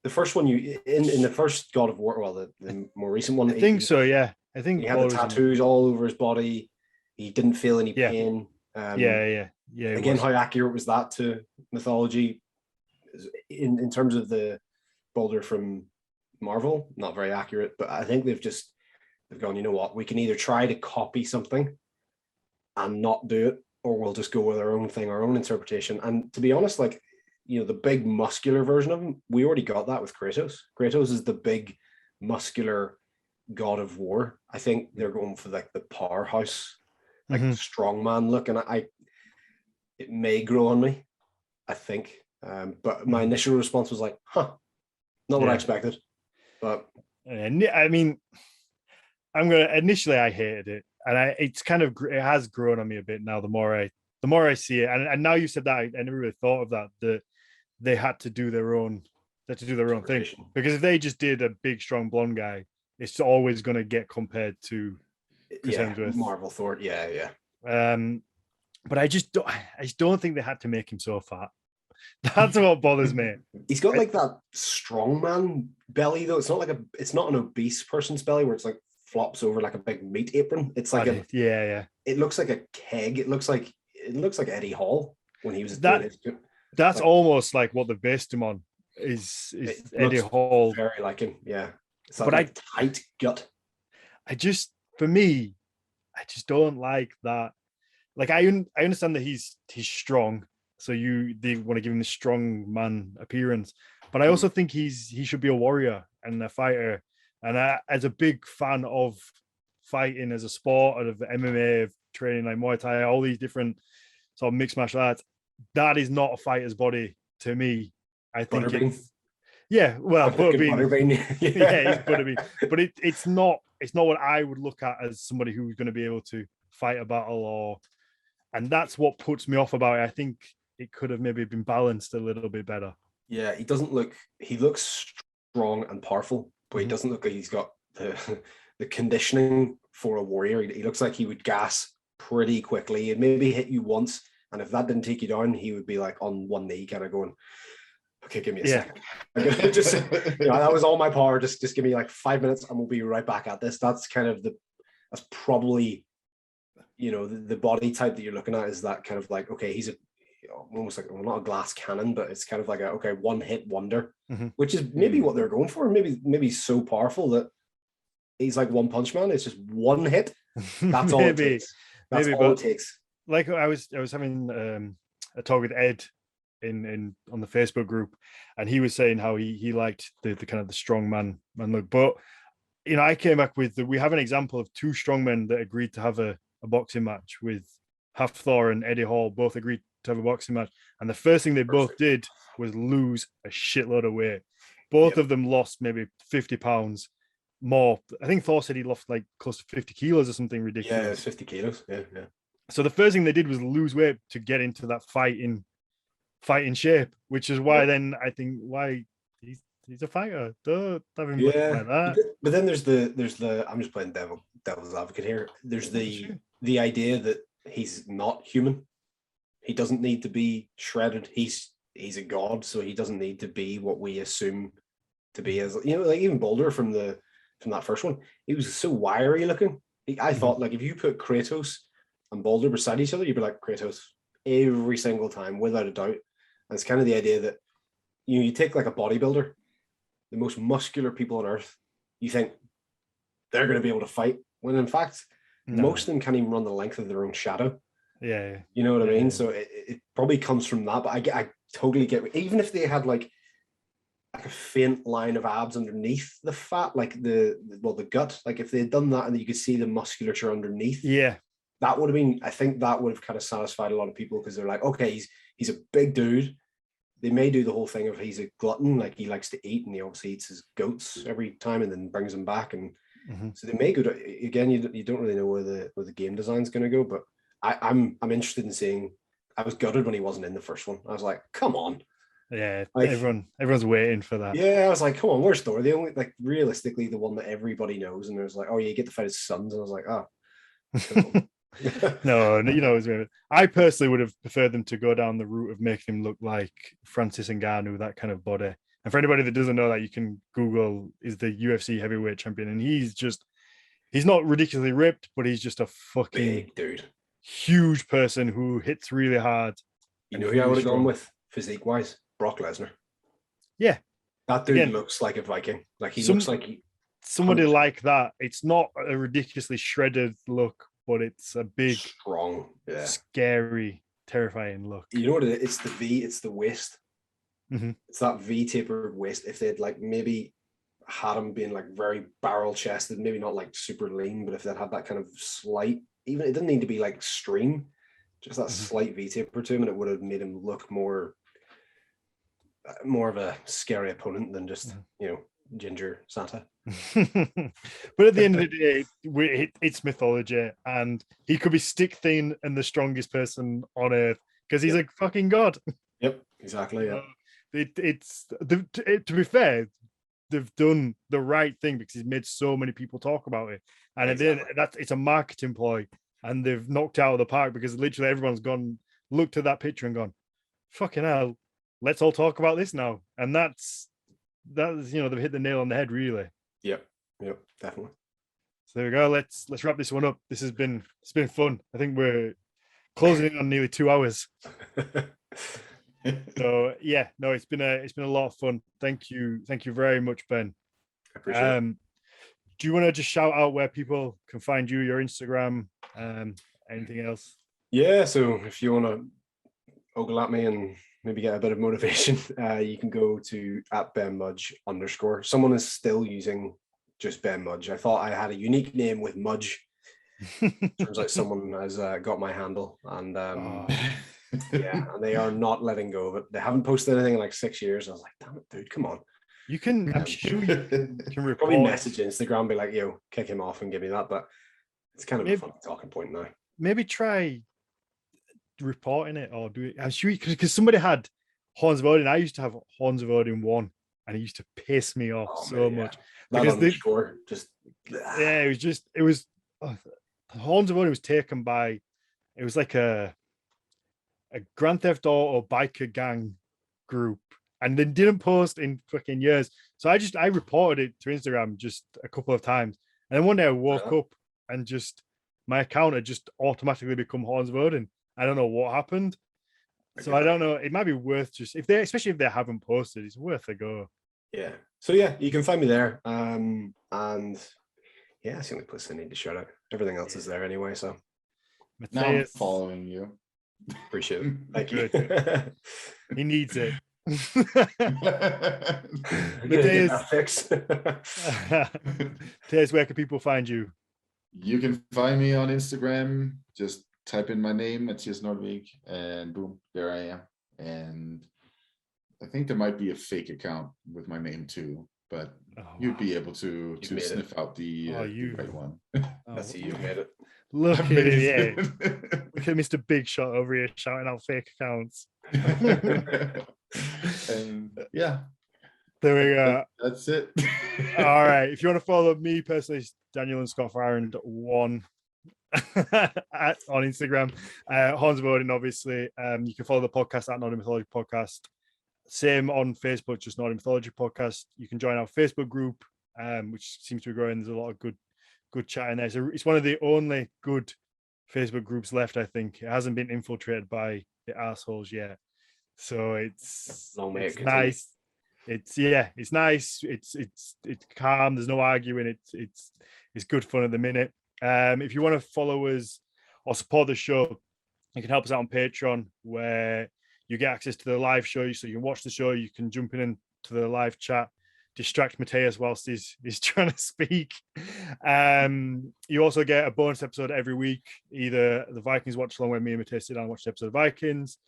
The first one in the first God of War, well, the more recent one. I think so, yeah. I think he had the tattoos all over his body. He didn't feel any pain. Yeah. Again, how accurate was that to mythology? In terms of the Baldur from Marvel, not very accurate. But I think they've gone, you know what? We can either try to copy something and not do it, or we'll just go with our own thing, our own interpretation. And to be honest, like, the big muscular version of him, we already got that with Kratos. Kratos is the big muscular God of War. I think they're going for like the powerhouse, like strongman look, and it may grow on me, I think. But my initial response was like, not what I expected. But I mean, initially I hated it, and it has grown on me a bit now. The more I see it, and now you said that, I never really thought of that they had to do their own thing, because if they just did a big strong blonde guy, it's always going to get compared to Chris Hemsworth. Marvel Thor, yeah. But I just don't think they had to make him so fat. That's what bothers me. He's got like that strongman belly, though. It's not an obese person's belly where it's like flops over like a big meat apron. It's like yeah. It looks like a keg. It looks like Eddie Hall when he was that's like, almost like what the based him on is Eddie Hall. Very like him, yeah. It's that, but like, tight gut. For me, I just don't like that. Like I understand that he's strong, so they want to give him the strong man appearance. But I also think he should be a warrior and a fighter. And as a big fan of fighting as a sport, of MMA, of training like Muay Thai, all these different sort of mixed martial arts, that is not a fighter's body to me. I think it's Butterbean. Yeah, he's Butterbean. But it's not what I would look at as somebody who's going to be able to fight a battle, and that's what puts me off about it. I think it could have maybe been balanced a little bit better. Yeah, he looks strong and powerful, but he doesn't look like he's got the conditioning for a warrior. He looks like he would gas pretty quickly. He'd maybe hit you once, and if that didn't take you down, he would be like on one knee, kind of going, okay, give me a second. Just, that was all my power. Just give me like 5 minutes and we'll be right back at this. That's kind of that's probably, the body type that you're looking at is that kind of like, okay, he's almost like, well, not a glass cannon, but it's kind of like a one hit wonder, which is maybe what they're going for. Maybe so powerful that he's like One Punch Man. It's just one hit. That's all it takes. That's all it takes. Like I was having a talk with Ed in on the Facebook group, and he was saying how he liked the kind of the strong man look. But I came back with we have an example of two strong men that agreed to have a boxing match with Half Thor and Eddie Hall. Both agreed to have a boxing match, and the first thing they both did was lose a shitload of weight. Both of them lost maybe 50 pounds more. I think Thor said he lost like close to 50 kilos or something ridiculous. Yeah, it's 50 kilos. Yeah. So the first thing they did was lose weight to get into that fighting shape, which is why then I think why he's a fighter. Don't have him looking like that. But then there's the I'm just playing devil's advocate here. There's the idea that he's not human. He doesn't need to be shredded. He's a god, so he doesn't need to be what we assume to be as like even Boulder from that first one. He was so wiry looking. I thought like if you put Kratos and Boulder beside each other, you'd be like Kratos every single time, without a doubt. And it's kind of the idea that you take like a bodybuilder, the most muscular people on earth, you think they're going to be able to fight, when in fact most of them can't even run the length of their own shadow. Yeah. You know what I mean? So it probably comes from that, but I totally get, even if they had like a faint line of abs underneath the fat, like the gut, like if they had done that and you could see the musculature underneath, that would have been, I think that would have kind of satisfied a lot of people, because they're like, okay, he's a big dude. They may do the whole thing of he's a glutton, like he likes to eat and he obviously eats his goats every time and then brings them back, and so they may go to, again, you don't really know where the game design is going to go, but I'm interested in seeing. I was gutted when he wasn't in the first one. I was like, come on. Yeah, like, everyone's waiting for that. Yeah, I was like, come on, where's Thor? The only, like, realistically, the one that everybody knows, and there's like, oh, you get to fight his sons, and I was like, oh. No, I personally would have preferred them to go down the route of making him look like Francis Ngannou, that kind of body. And for anybody that doesn't know that, you can Google, is the UFC heavyweight champion, and he's not ridiculously ripped, but he's just a fucking big dude, huge person who hits really hard. You know who I would have gone with physique wise? Brock Lesnar. Yeah, that dude looks like a Viking. Like he looks like somebody like that. It's not a ridiculously shredded look, but it's a big, strong, scary, terrifying look. You know what it is? It's the V. It's the waist. It's that V tapered waist. If they'd like maybe had him being like very barrel chested, maybe not like super lean, but if they'd had that kind of slight, even it didn't need to be like stream, just that slight V taper to him, and it would have made him look more of a scary opponent than just Ginger Santa. But at the end of the day, it's mythology, and he could be stick thin and the strongest person on earth because he's a fucking god. Yep, exactly. Yeah. To be fair, they've done the right thing because he's made so many people talk about it, and it's a marketing ploy, and they've knocked out of the park because literally everyone's looked at that picture and gone, fucking hell, let's all talk about this now. And that's they've hit the nail on the head, really. Yep, definitely. there we go. Let's wrap this one up. It's been fun. I think we're closing in on nearly 2 hours. So yeah, no, it's been a lot of fun. Thank you very much, Ben. I appreciate it. Do you want to just shout out where people can find you, your Instagram, anything else? Yeah, so if you want to ogle at me and maybe get a bit of motivation, you can go to @BenMudge_. Someone is still using just Ben Mudge. I thought I had a unique name with Mudge. Turns out someone has got my handle, and yeah, and they are not letting go of it. They haven't posted anything in like 6 years. I was like, damn it, dude, come on. You can, I'm sure you can report. Probably message Instagram, be like, yo, kick him off and give me that. But it's kind of a funny talking point now. Maybe try reporting it or do it. I'm sure because somebody had Horns of Odin. I used to have Horns of Odin 1, and it used to piss me off much. Because it was Horns of Odin was taken by, it was like a Grand Theft Auto biker gang group, and they didn't post in fucking years. So I reported it to Instagram just a couple of times, and then one day I woke up and just my account had just automatically become Horns of Odin. I don't know what happened. So I don't know. It might be worth just especially if they haven't posted, it's worth a go. Yeah. So yeah, you can find me there. And yeah, that's the only place I need to shout out. Everything else is there anyway. So Matthias, now I'm following you. Appreciate it. Thank you. He needs it. Matthias, where can people find you? You can find me on Instagram. Just type in my name, Mathias Nordvig, and boom, there I am. And I think there might be a fake account with my name too, but you'd be able to sniff out the right one. That's you made it. Look at it, yeah. Look at Mr. Big Shot over here shouting out fake accounts. And yeah, there we go. That's it. All right. If you want to follow me personally, it's Daniel and Scott Farrand 1 on Instagram. Horns of Odin, obviously. You can follow the podcast at Nordic Mythology Podcast. Same on Facebook, just Nordic Mythology Podcast. You can join our Facebook group, which seems to be growing. There's a lot of good chat in there. So it's one of the only good Facebook groups left, I think. It hasn't been infiltrated by the assholes yet. So it's nice. It's nice. It's calm. There's no arguing. It's good fun at the minute. If you want to follow us or support the show, you can help us out on Patreon, where you get access to the live show. So you can watch the show, you can jump in into the live chat, distract Matthias whilst he's trying to speak. You also get a bonus episode every week, either the Vikings watch along where me and Matthias sit down and watch the episode of Vikings,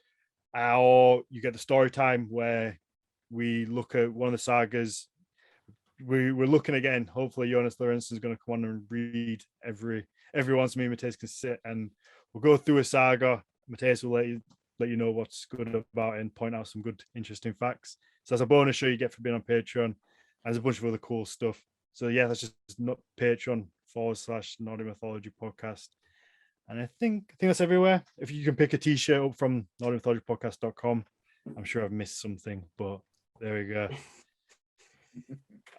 or you get the story time where we look at one of the sagas. We're looking again. Hopefully Jonas Lorentzen is going to come on and read every once me and Matthias can sit and we'll go through a saga. Matthias will let you know what's good about it and point out some good, interesting facts. So that's a bonus show you get for being on Patreon. And there's a bunch of other cool stuff. So yeah, that's just not Patreon/Nordic Mythology Podcast. And I think that's everywhere. If you can pick a t-shirt up from NordicMythologyPodcast.com, I'm sure I've missed something, but there we go.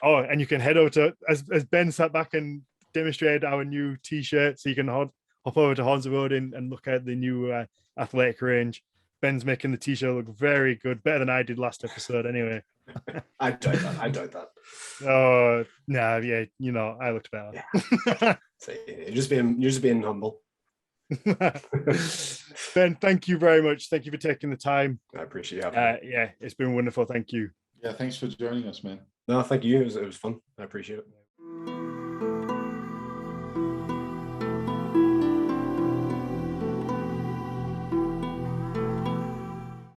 Oh, and you can head over to, as Ben sat back and demonstrated our new t-shirt, so you can hop over to Horns of Odin and look at the new athletic range. Ben's making the t-shirt look very good, better than I did last episode anyway. I doubt that. Oh, no, yeah, I looked better. Yeah. So you're just being humble. Ben, thank you very much. Thank you for taking the time. I appreciate it. Yeah, it's been wonderful. Thank you. Yeah, thanks for joining us, man. No, thank you. It was fun. I appreciate it.